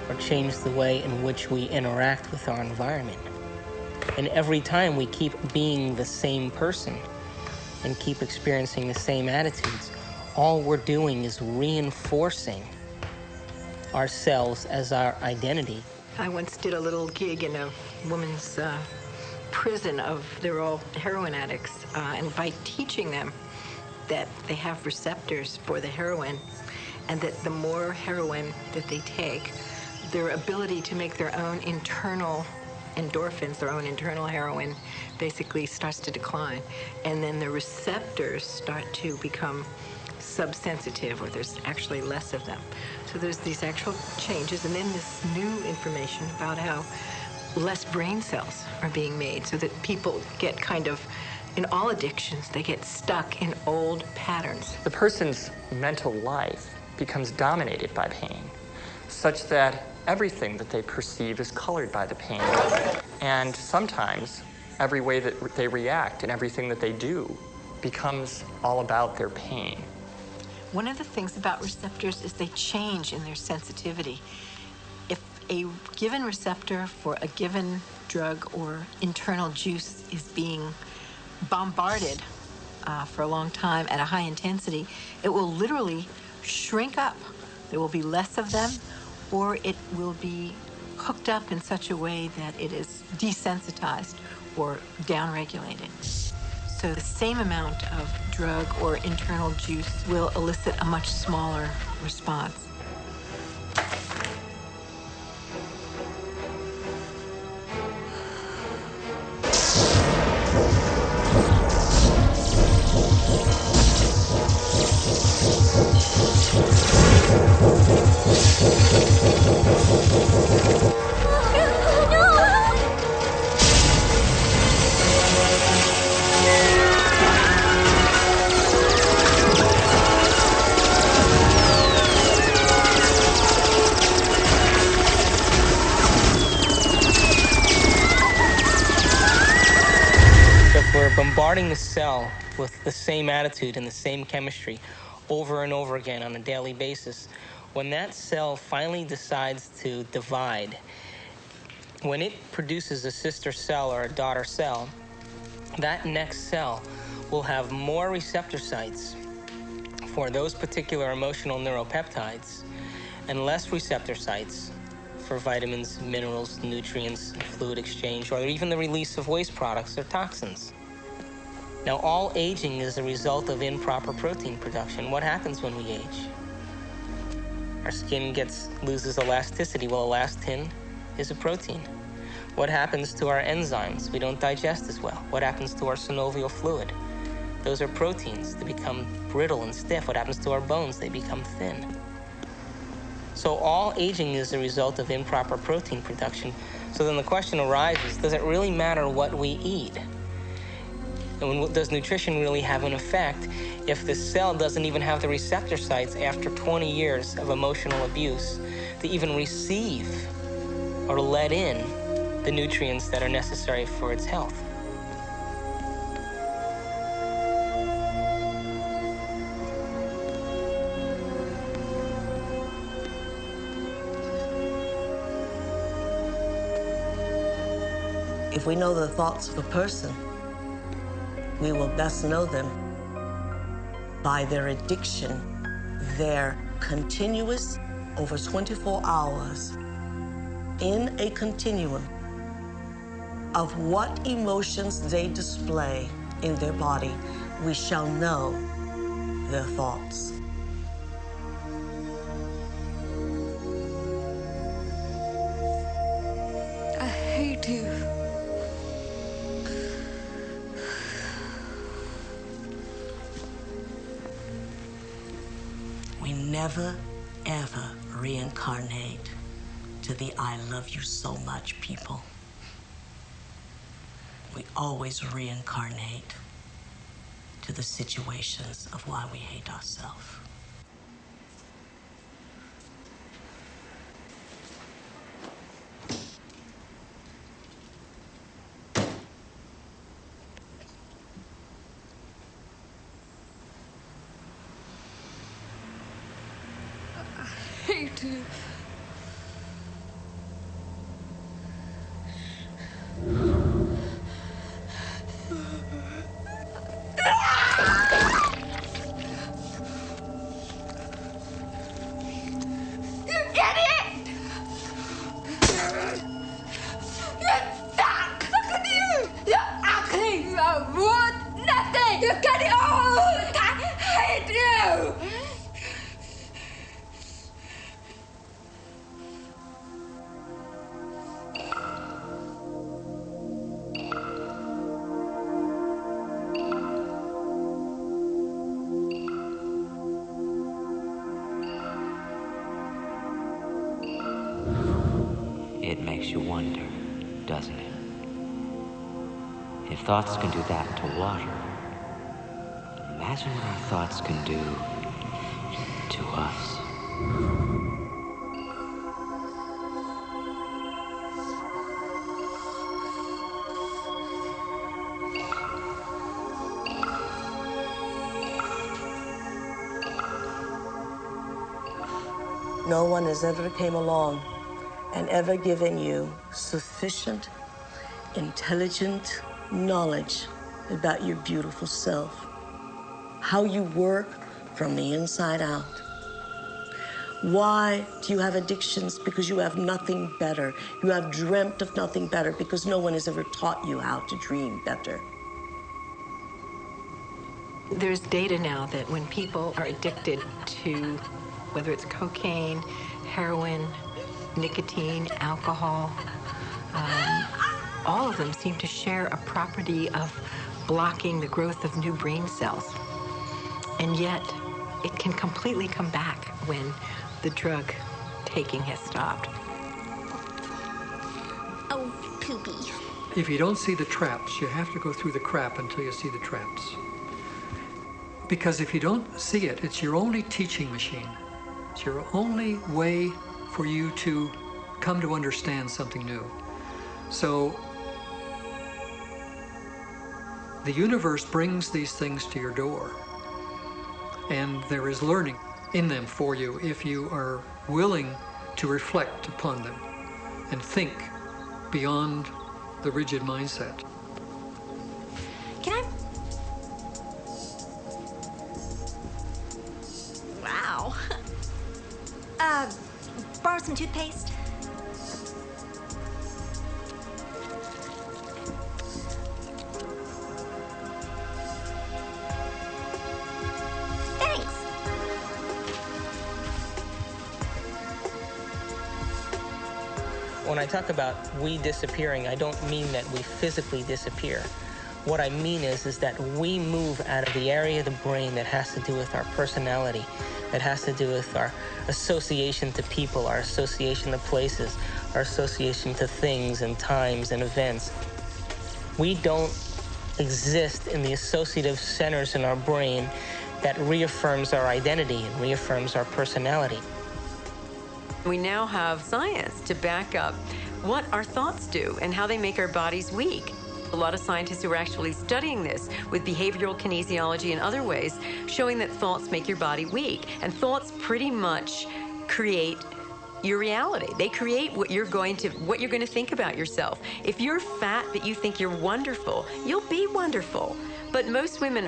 or change the way in which we interact with our environment. And every time we keep being the same person and keep experiencing the same attitudes, all we're doing is reinforcing ourselves as our identity. I once did a little gig in a woman's prison they're all heroin addicts, and by teaching them that they have receptors for the heroin, and that the more heroin that they take, their ability to make their own internal endorphins, their own internal heroin, basically starts to decline. And then the receptors start to become subsensitive, or there's actually less of them. So there's these actual changes, and then this new information about how less brain cells are being made, so that people get kind of, in all addictions, they get stuck in old patterns. The person's mental life becomes dominated by pain, such that everything that they perceive is colored by the pain. And sometimes every way that they react and everything that they do becomes all about their pain. One of the things about receptors is they change in their sensitivity. If a given receptor for a given drug or internal juice is being bombarded for a long time at a high intensity, it will literally shrink up. There will be less of them, or it will be hooked up in such a way that it is desensitized or downregulated. So the same amount of drug or internal juice will elicit a much smaller response. Bombarding the cell with the same attitude and the same chemistry over and over again on a daily basis, when that cell finally decides to divide, when it produces a sister cell or a daughter cell, that next cell will have more receptor sites for those particular emotional neuropeptides and less receptor sites for vitamins, minerals, nutrients, fluid exchange, or even the release of waste products or toxins. Now, all aging is a result of improper protein production. What happens when we age? Our skin loses elasticity. Well, elastin is a protein. What happens to our enzymes? We don't digest as well. What happens to our synovial fluid? Those are proteins. They become brittle and stiff. What happens to our bones? They become thin. So all aging is a result of improper protein production. So then the question arises, does it really matter what we eat? And does nutrition really have an effect if the cell doesn't even have the receptor sites after 20 years of emotional abuse to even receive or let in the nutrients that are necessary for its health? If we know the thoughts of a person, we will best know them by their addiction, their continuous, over 24 hours, in a continuum of what emotions they display in their body. We shall know their thoughts. I hate you. never, ever reincarnate to the I love you so much people. We always reincarnate to the situations of why we hate ourselves. Hate it. You get it? Stop! Look at you! You're ugly! You're worth nothing! You get it all! I hate you! It makes you wonder, doesn't it? If thoughts can do that to water, imagine what our thoughts can do to us. No one has ever came along and ever given you sufficient, intelligent knowledge about your beautiful self, how you work from the inside out. Why do you have addictions? Because you have nothing better. You have dreamt of nothing better because no one has ever taught you how to dream better. There's data now that when people are addicted to, whether it's cocaine, heroin, nicotine, alcohol, all of them seem to share a property of blocking the growth of new brain cells. And yet, it can completely come back when the drug taking has stopped. Oh, poopy. If you don't see the traps, you have to go through the crap until you see the traps. Because if you don't see it, it's your only teaching machine. It's your only way for you to come to understand something new. So the universe brings these things to your door, and there is learning in them for you if you are willing to reflect upon them and think beyond the rigid mindset. Can I? Wow. Borrow some toothpaste? Thanks. When I talk about we disappearing, I don't mean that we physically disappear. What I mean is that we move out of the area of the brain that has to do with our personality, that has to do with our association to people, our association to places, our association to things and times and events. We don't exist in the associative centers in our brain that reaffirms our identity and reaffirms our personality. We now have science to back up what our thoughts do and how they make our bodies weak. A lot of scientists who are actually studying this with behavioral kinesiology and other ways, showing that thoughts make your body weak. And thoughts pretty much create your reality. They create what you're going to think about yourself. If you're fat but you think you're wonderful, you'll be wonderful. But most women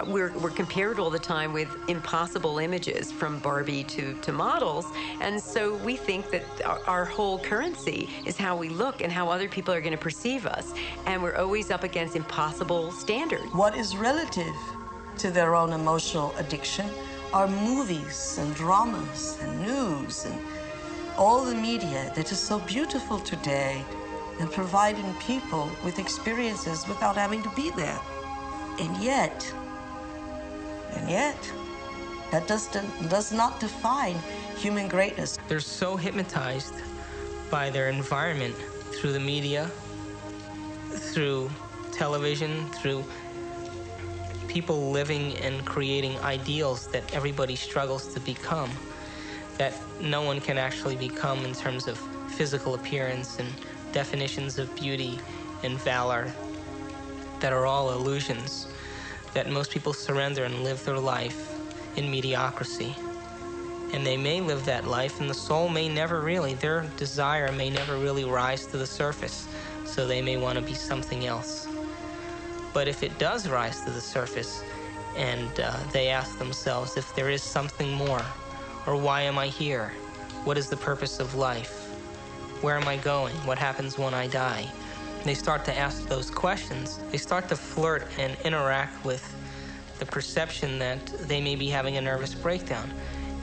we're compared all the time with impossible images from Barbie to models. And so we think that our whole currency is how we look and how other people are going to perceive us. And we're always up against impossible standards. What is relative to their own emotional addiction are movies and dramas and news and all the media that is so beautiful today and providing people with experiences without having to be there. And yet, That does not define human greatness. They're so hypnotized by their environment through the media, through television, through people living and creating ideals that everybody struggles to become, that no one can actually become in terms of physical appearance and definitions of beauty and valor that are all illusions, that most people surrender and live their life in mediocrity. And they may live that life, and the soul may never really, their desire may never really rise to the surface, so they may want to be something else. But if it does rise to the surface, and they ask themselves if there is something more, or why am I here? What is the purpose of life? Where am I going? What happens when I die? They start to ask those questions. They start to flirt and interact with the perception that they may be having a nervous breakdown.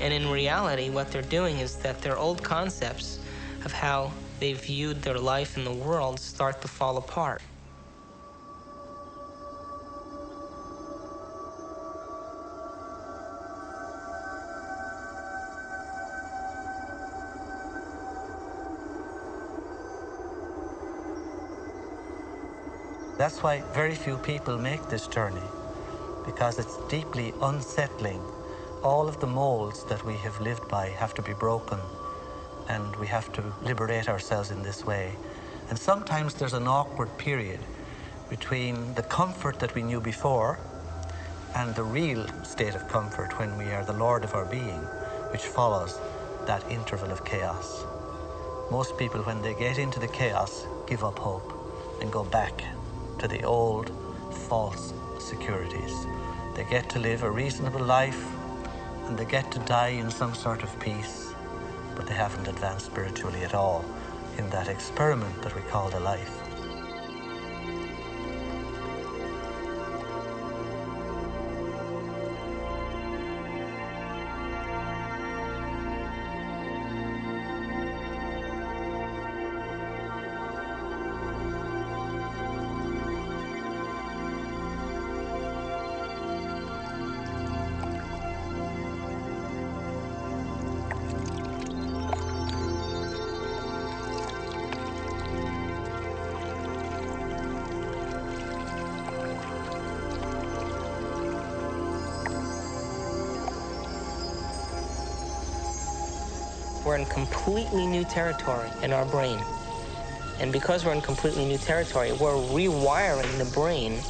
And in reality, what they're doing is that their old concepts of how they viewed their life in the world start to fall apart. That's why very few people make this journey, because it's deeply unsettling. All of the molds that we have lived by have to be broken, and we have to liberate ourselves in this way. And sometimes there's an awkward period between the comfort that we knew before and the real state of comfort when we are the Lord of our being, which follows that interval of chaos. Most people, when they get into the chaos, give up hope and go back to the old, false securities. They get to live a reasonable life, and they get to die in some sort of peace, but they haven't advanced spiritually at all in that experiment that we call the life. We're in completely new territory in our brain. And because we're in completely new territory, we're rewiring the brain,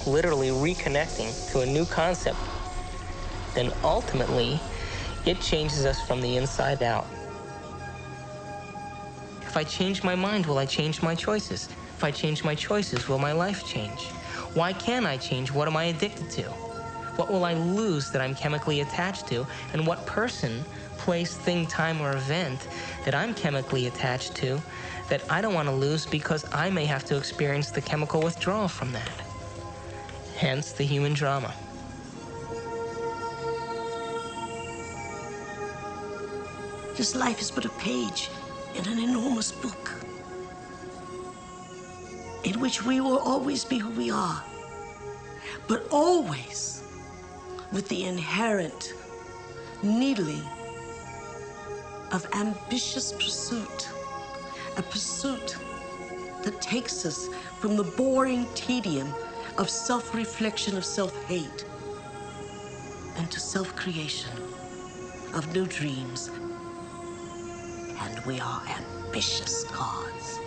literally reconnecting to a new concept. Then ultimately, it changes us from the inside out. If I change my mind, will I change my choices? If I change my choices, will my life change? Why can't I change? What am I addicted to? What will I lose that I'm chemically attached to? And what person, place, thing, time, or event that I'm chemically attached to that I don't want to lose because I may have to experience the chemical withdrawal from that? Hence the human drama. This life is but a page in an enormous book in which we will always be who we are, but always with the inherent needling of ambitious pursuit, a pursuit that takes us from the boring tedium of self-reflection, of self-hate, and to self-creation of new dreams. And we are ambitious gods.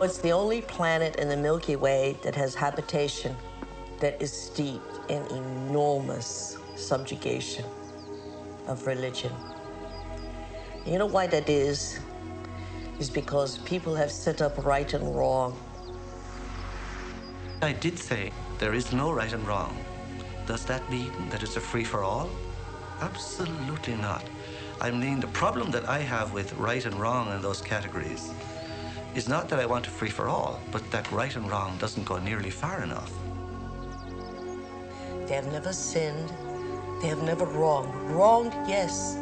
It's the only planet in the Milky Way that has habitation that is steeped in enormous subjugation of religion. You know why that is? Is because people have set up right and wrong. I did say there is no right and wrong. Does that mean that it's a free-for-all? Absolutely not. I mean, the problem that I have with right and wrong in those categories is not that I want a free-for-all, but that right and wrong doesn't go nearly far enough. They have never sinned. They have never wronged. Wronged, yes,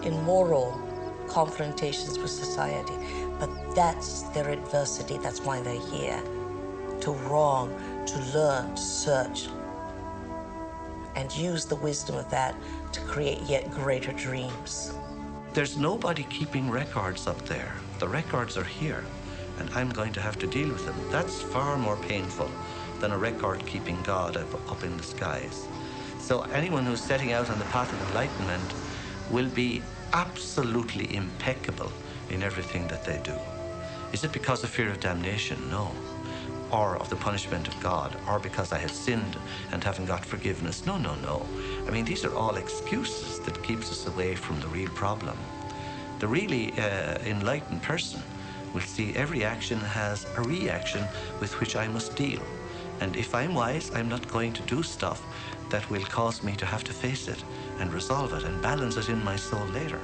in moral confrontations with society. But that's their adversity. That's why they're here. To wrong, to learn, to search, and use the wisdom of that to create yet greater dreams. There's nobody keeping records up there. The records are here, and I'm going to have to deal with them. That's far more painful than a record-keeping God up in the skies. So anyone who's setting out on the path of enlightenment will be absolutely impeccable in everything that they do. Is it because of fear of damnation? No. Or of the punishment of God, or because I have sinned and haven't got forgiveness? No, no, no. I mean, these are all excuses that keeps us away from the real problem. The really enlightened person will see every action has a reaction with which I must deal. And if I'm wise, I'm not going to do stuff that will cause me to have to face it and resolve it and balance it in my soul later.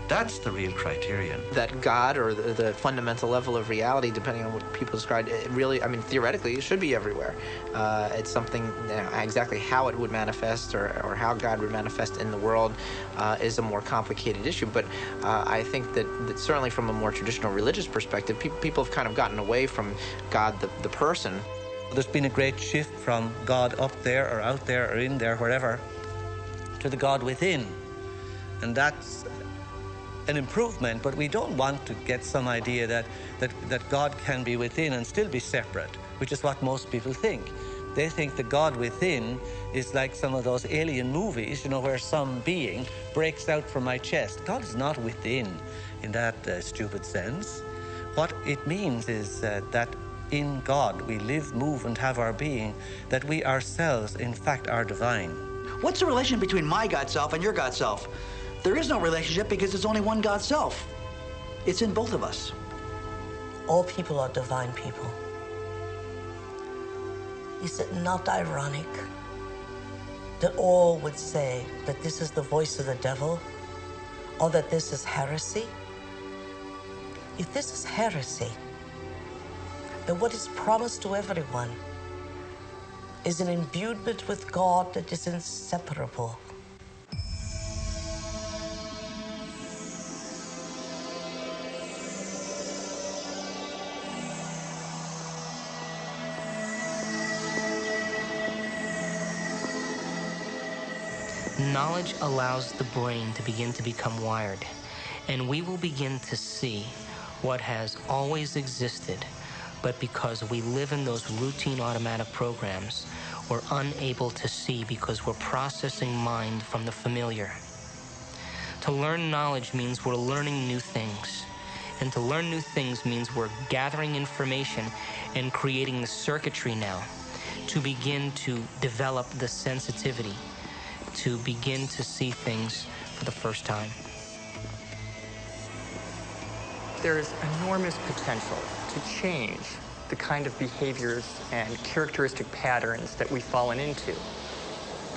That's the real criterion. That God, or the fundamental level of reality, depending on what people describe, it really, I mean, theoretically, it should be everywhere. It's something, you know, exactly how it would manifest or how God would manifest in the world is a more complicated issue. But I think that certainly from a more traditional religious perspective, people have kind of gotten away from God, the person. There's been a great shift from God up there or out there or in there, wherever, to the God within. And that's an improvement, but we don't want to get some idea that God can be within and still be separate, which is what most people think. They think the God within is like some of those alien movies, you know, where some being breaks out from my chest. God is not within in that stupid sense. What it means is that in God we live, move, and have our being, that we ourselves, in fact, are divine. What's the relation between my God self and your God self? There is no relationship because there's only one God self. It's in both of us. All people are divine people. Is it not ironic that all would say that this is the voice of the devil, or that this is heresy? If this is heresy, then what is promised to everyone is an imbuement with God that is inseparable. Knowledge allows the brain to begin to become wired, and we will begin to see what has always existed, but because we live in those routine automatic programs, we're unable to see because we're processing mind from the familiar. To learn knowledge means we're learning new things, and to learn new things means we're gathering information and creating the circuitry now to begin to develop the sensitivity, to begin to see things for the first time. There is enormous potential to change the kind of behaviors and characteristic patterns that we've fallen into.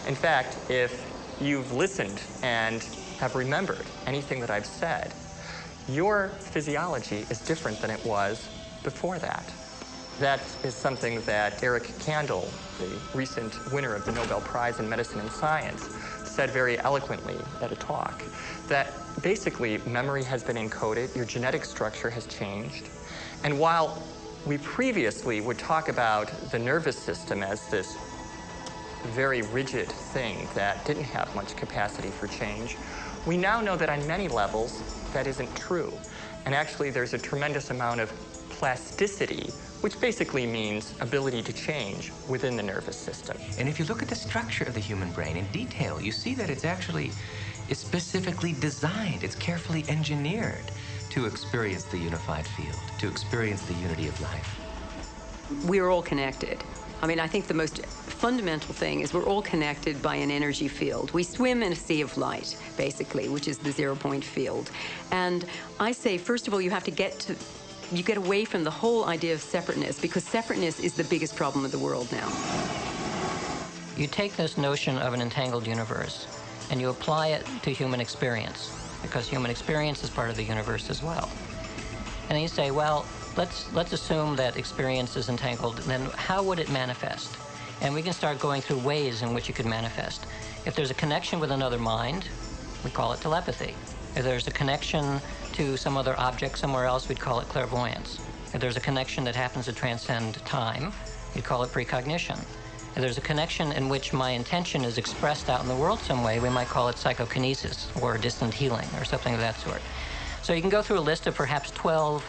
In fact, if you've listened and have remembered anything that I've said, your physiology is different than it was before that. That is something that Eric Kandel, the recent winner of the Nobel Prize in Medicine and Science, said very eloquently at a talk, that basically memory has been encoded, your genetic structure has changed, and while we previously would talk about the nervous system as this very rigid thing that didn't have much capacity for change, we now know that on many levels that isn't true. And actually there's a tremendous amount of plasticity, which basically means ability to change within the nervous system. And if you look at the structure of the human brain in detail, you see that it's specifically designed, it's carefully engineered to experience the unified field, to experience the unity of life. We're all connected. I mean, I think the most fundamental thing is we're all connected by an energy field. We swim in a sea of light, basically, which is the zero-point field. And I say, first of all, you get away from the whole idea of separateness, because separateness is the biggest problem of the world now. You take this notion of an entangled universe and you apply it to human experience, because human experience is part of the universe as well. And then you say, well, let's assume that experience is entangled, then how would it manifest? And we can start going through ways in which it could manifest. If there's a connection with another mind, we call it telepathy. If there's a connection to some other object somewhere else, we'd call it clairvoyance. If there's a connection that happens to transcend time, we'd call it precognition. If there's a connection in which my intention is expressed out in the world some way, we might call it psychokinesis or distant healing or something of that sort. So you can go through a list of perhaps 12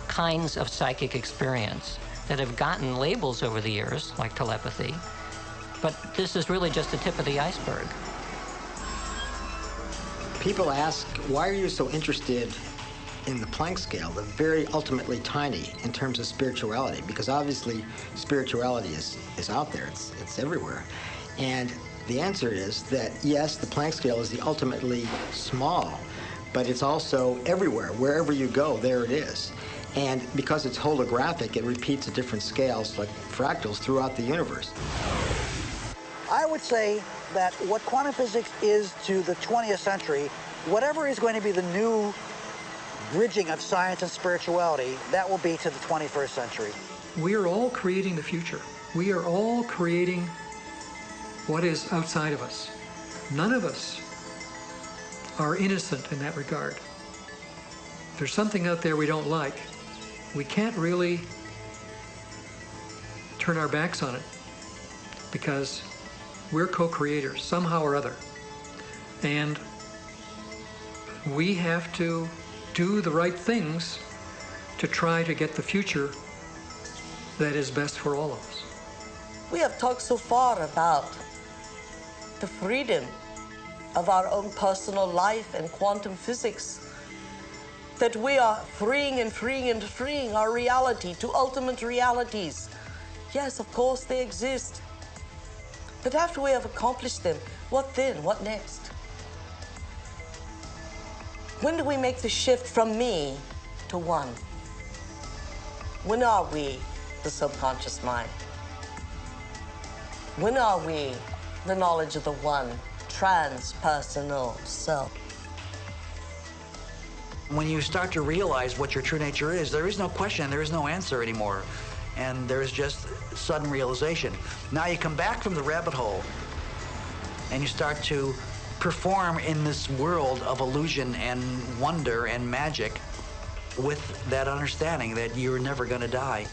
kinds of psychic experience that have gotten labels over the years, like telepathy, but this is really just the tip of the iceberg. People ask, why are you so interested in the Planck scale, the very ultimately tiny in terms of spirituality? Because obviously spirituality is out there, it's everywhere. And the answer is that yes, the Planck scale is the ultimately small, but it's also everywhere. Wherever you go, there it is. And because it's holographic, it repeats at different scales, like fractals, throughout the universe. I would say that what quantum physics is to the 20th century, whatever is going to be the new bridging of science and spirituality, that will be to the 21st century. We are all creating the future. We are all creating what is outside of us. None of us are innocent in that regard. If there's something out there we don't like, we can't really turn our backs on it because we're co-creators somehow or other. And we have to do the right things to try to get the future that is best for all of us. We have talked so far about the freedom of our own personal life and quantum physics, that we are freeing and freeing and freeing our reality to ultimate realities. Yes, of course they exist. But after we have accomplished them, what then? What next? When do we make the shift from me to one? When are we the subconscious mind? When are we the knowledge of the one, transpersonal self? When you start to realize what your true nature is, there is no question, there is no answer anymore. And there's just sudden realization. Now you come back from the rabbit hole and you start to perform in this world of illusion and wonder and magic with that understanding that you're never going to die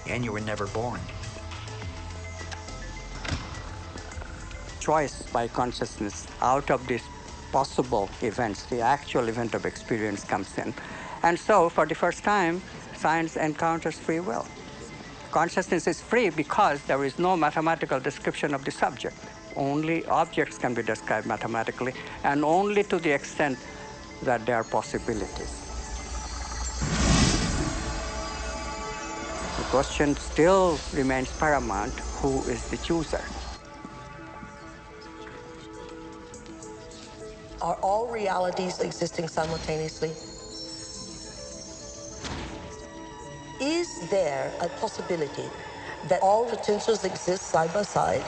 and you were never born. Choice by consciousness out of these possible events, the actual event of experience comes in. And so, for the first time, science encounters free will. Consciousness is free because there is no mathematical description of the subject. Only objects can be described mathematically, and only to the extent that there are possibilities. The question still remains paramount: who is the chooser? Are all realities existing simultaneously? Is there a possibility that all potentials exist side by side?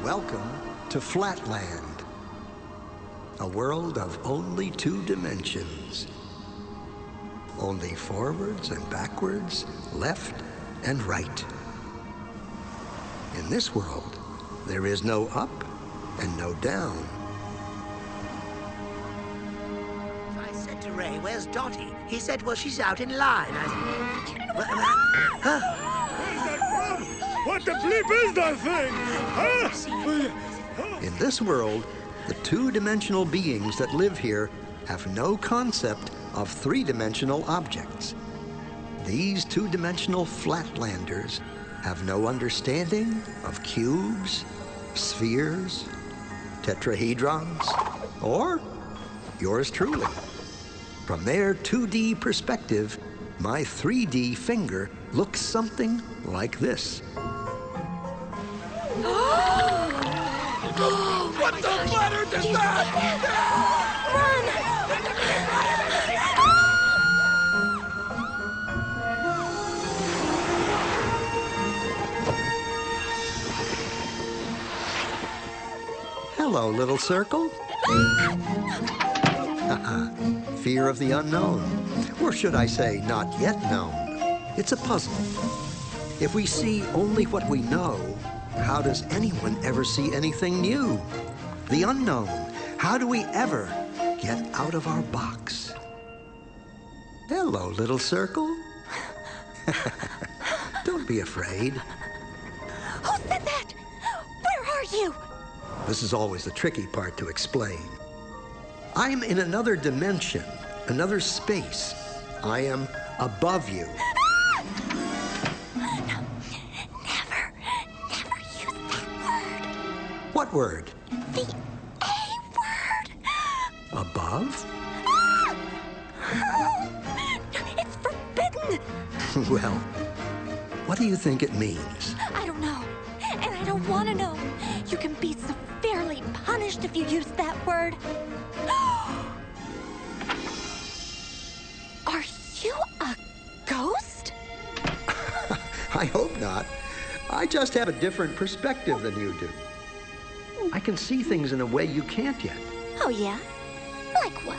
Welcome to Flatland, a world of only two dimensions. Only forwards and backwards, left and right. In this world, there is no up and no down. I said to Ray, where's Dottie? He said, well, she's out in line. What the bleep is that thing? Huh? In this world, the two-dimensional beings that live here have no concept of three-dimensional objects. These two-dimensional flatlanders have no understanding of cubes, spheres, tetrahedrons, or yours truly. From their 2D perspective, my 3D finger looks something like this. What the bladder does that? Hello, little circle. Fear of the unknown. Or should I say, not yet known. It's a puzzle. If we see only what we know, how does anyone ever see anything new? The unknown. How do we ever get out of our box? Hello, little circle. Don't be afraid. Who said that? Where are you? This is always the tricky part to explain. I'm in another dimension, another space. I am above you. Never use that word. What word? The A word. Above? It's forbidden. Well, what do you think it means? I don't know, and I don't want to know. You can be severely punished if you use that word. Are you a ghost? I hope not. I just have a different perspective than you do. I can see things in a way you can't yet. Oh, yeah? Like what?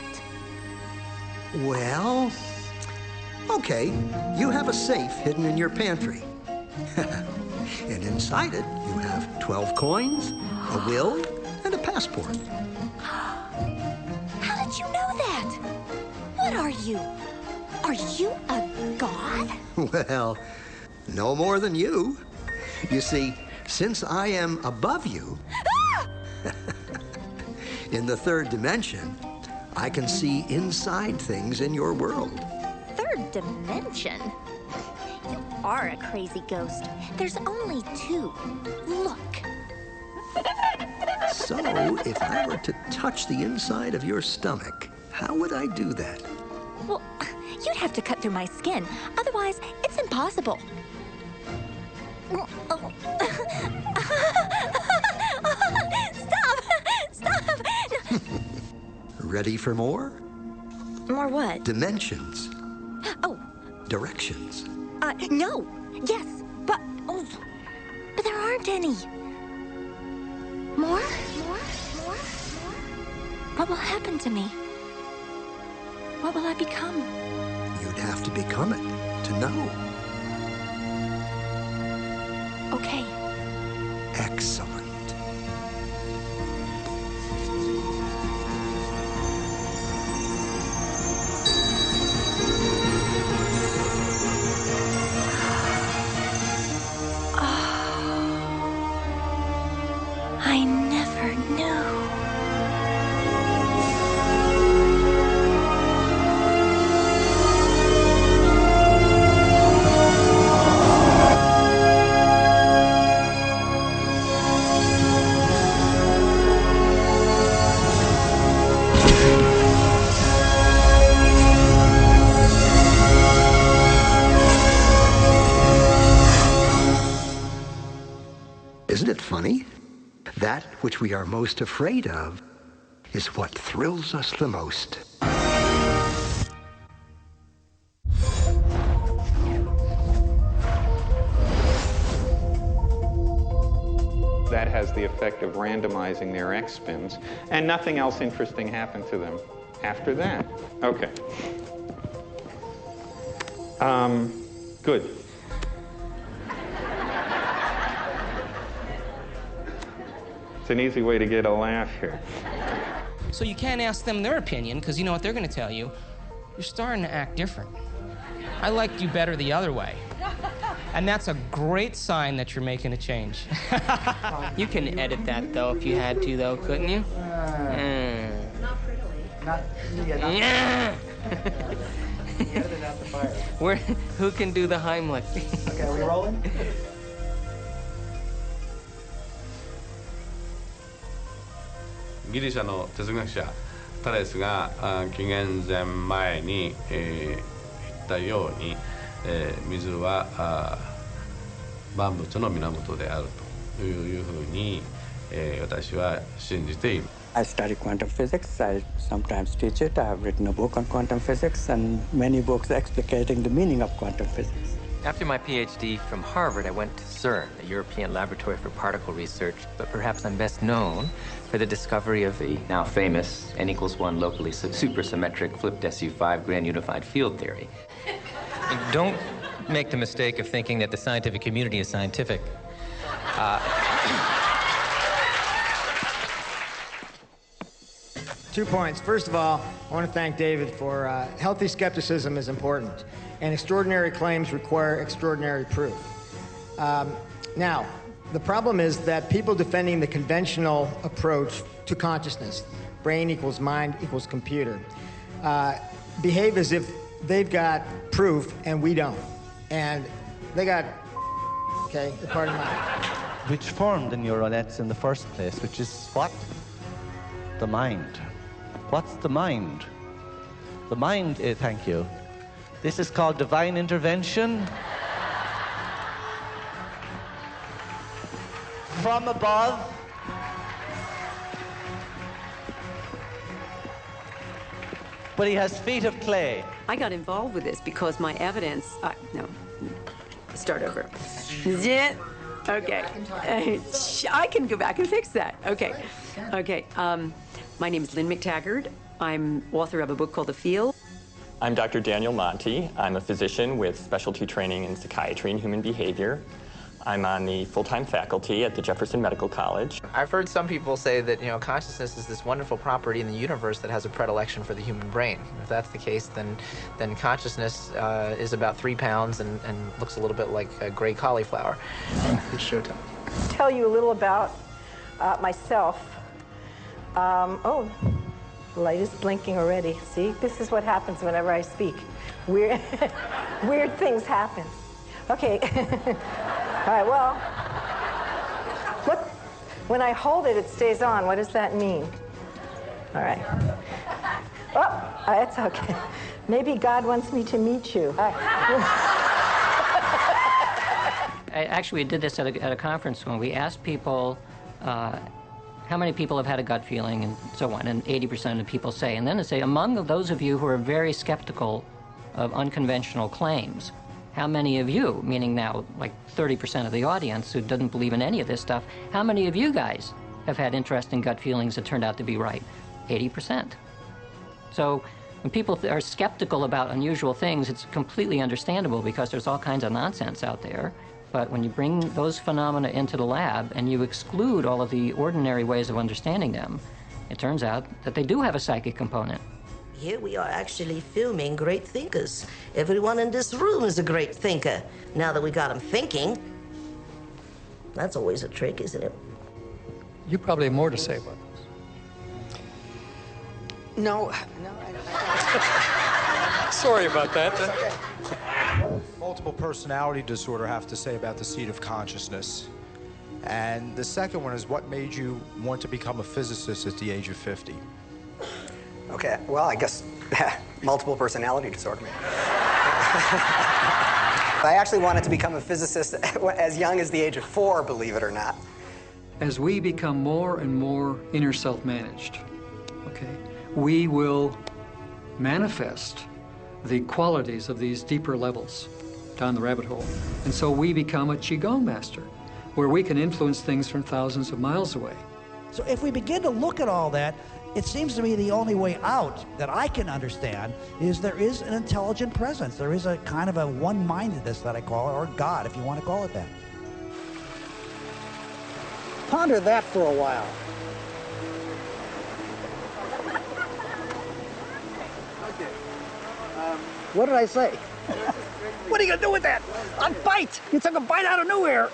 Well, okay, you have a safe hidden in your pantry. And inside it, you have 12 coins, a will, and a passport. How did you know that? What are you? Are you a god? Well, no more than you. You see, since I am above you, in the third dimension, I can see inside things in your world. Third dimension? You are a crazy ghost. There's only two. Look. So, if I were to touch the inside of your stomach, how would I do that? Well, you'd have to cut through my skin. Otherwise, it's impossible. Stop! Ready for more? More what? Dimensions. Oh. Directions. No. Yes, but there aren't any. More? What will happen to me? What will I become? You'd have to become it to know. Okay. Excellent. I never knew. Isn't it funny? That which we are most afraid of is what thrills us the most. That has the effect of randomizing their X spins, and nothing else interesting happened to them after that. Okay. Good. It's an easy way to get a laugh here. So you can't ask them their opinion, because you know what they're going to tell you. You're starting to act different. I liked you better the other way. And that's a great sign that you're making a change. You can edit that, though, if you had to, though, couldn't you? Not prettily. Edit it out the fire. Who can do the Heimlich? Okay, are we rolling?ギリシャの哲学者タレスが紀元前前に、言ったように、水は万物の源であるというふうに、私は信じている。I study quantum physics. I sometimes teach it. I have written a book on quantum physics and many books explicating the meaning of quantum physics. After my PhD from Harvard, I went to CERN, the European Laboratory for Particle Research, but perhaps I'm best known for the discovery of the now famous N=1 locally supersymmetric flipped SU5 grand unified field theory. Don't make the mistake of thinking that the scientific community is scientific. 2 points. First of all, I want to thank David for healthy skepticism is important, and extraordinary claims require extraordinary proof. Now, the problem is that people defending the conventional approach to consciousness, brain equals mind equals computer, behave as if they've got proof and we don't. And they got, okay, pardon my... Which formed the neural nets in the first place, which is what? The mind. What's the mind? The mind, thank you. This is called divine intervention. From above. But he has feet of clay. I got involved with this because my evidence, no, start over. Okay, I can go back and fix that. Okay, okay. My name is Lynn McTaggart. I'm author of a book called The Field. I'm Dr. Daniel Monti. I'm a physician with specialty training in psychiatry and human behavior. I'm on the full-time faculty at the Jefferson Medical College. I've heard some people say that, you know, consciousness is this wonderful property in the universe that has a predilection for the human brain. If that's the case, then consciousness is about 3 pounds and looks a little bit like a gray cauliflower. It's showtime. Tell you a little about myself. Oh, the light is blinking already. See, this is what happens whenever I speak. Weird things happen. Okay. All right, well, when I hold it, it stays on. What does that mean? All right. Oh, that's okay. Maybe God wants me to meet you. Actually, we did this at a conference when we asked people how many people have had a gut feeling and so on, and 80% of people say. And then they say, among those of you who are very skeptical of unconventional claims, how many of you, meaning now like 30% of the audience who doesn't believe in any of this stuff, how many of you guys have had interesting gut feelings that turned out to be right? 80%. So when people are skeptical about unusual things, it's completely understandable because there's all kinds of nonsense out there. But when you bring those phenomena into the lab and you exclude all of the ordinary ways of understanding them, it turns out that they do have a psychic component. Here we are actually filming great thinkers. Everyone in this room is a great thinker. Now that we got them thinking, that's always a trick, isn't it? You probably have more to say about this. No. Sorry about that. Multiple personality disorder have to say about the seat of consciousness. And the second one is, what made you want to become a physicist at the age of 50? Okay, well, I guess multiple personality disorder. I actually wanted to become a physicist as young as the age of 4, believe it or not. As we become more and more inner self-managed, okay, we will manifest the qualities of these deeper levels down the rabbit hole. And so we become a Qigong master, where we can influence things from thousands of miles away. So if we begin to look at all that, it seems to me the only way out that I can understand is there is an intelligent presence. There is a kind of a one-mindedness that I call it, or God, if you want to call it that. Ponder that for a while. What did I say? What are you going to do with that? A bite! You took a bite out of nowhere!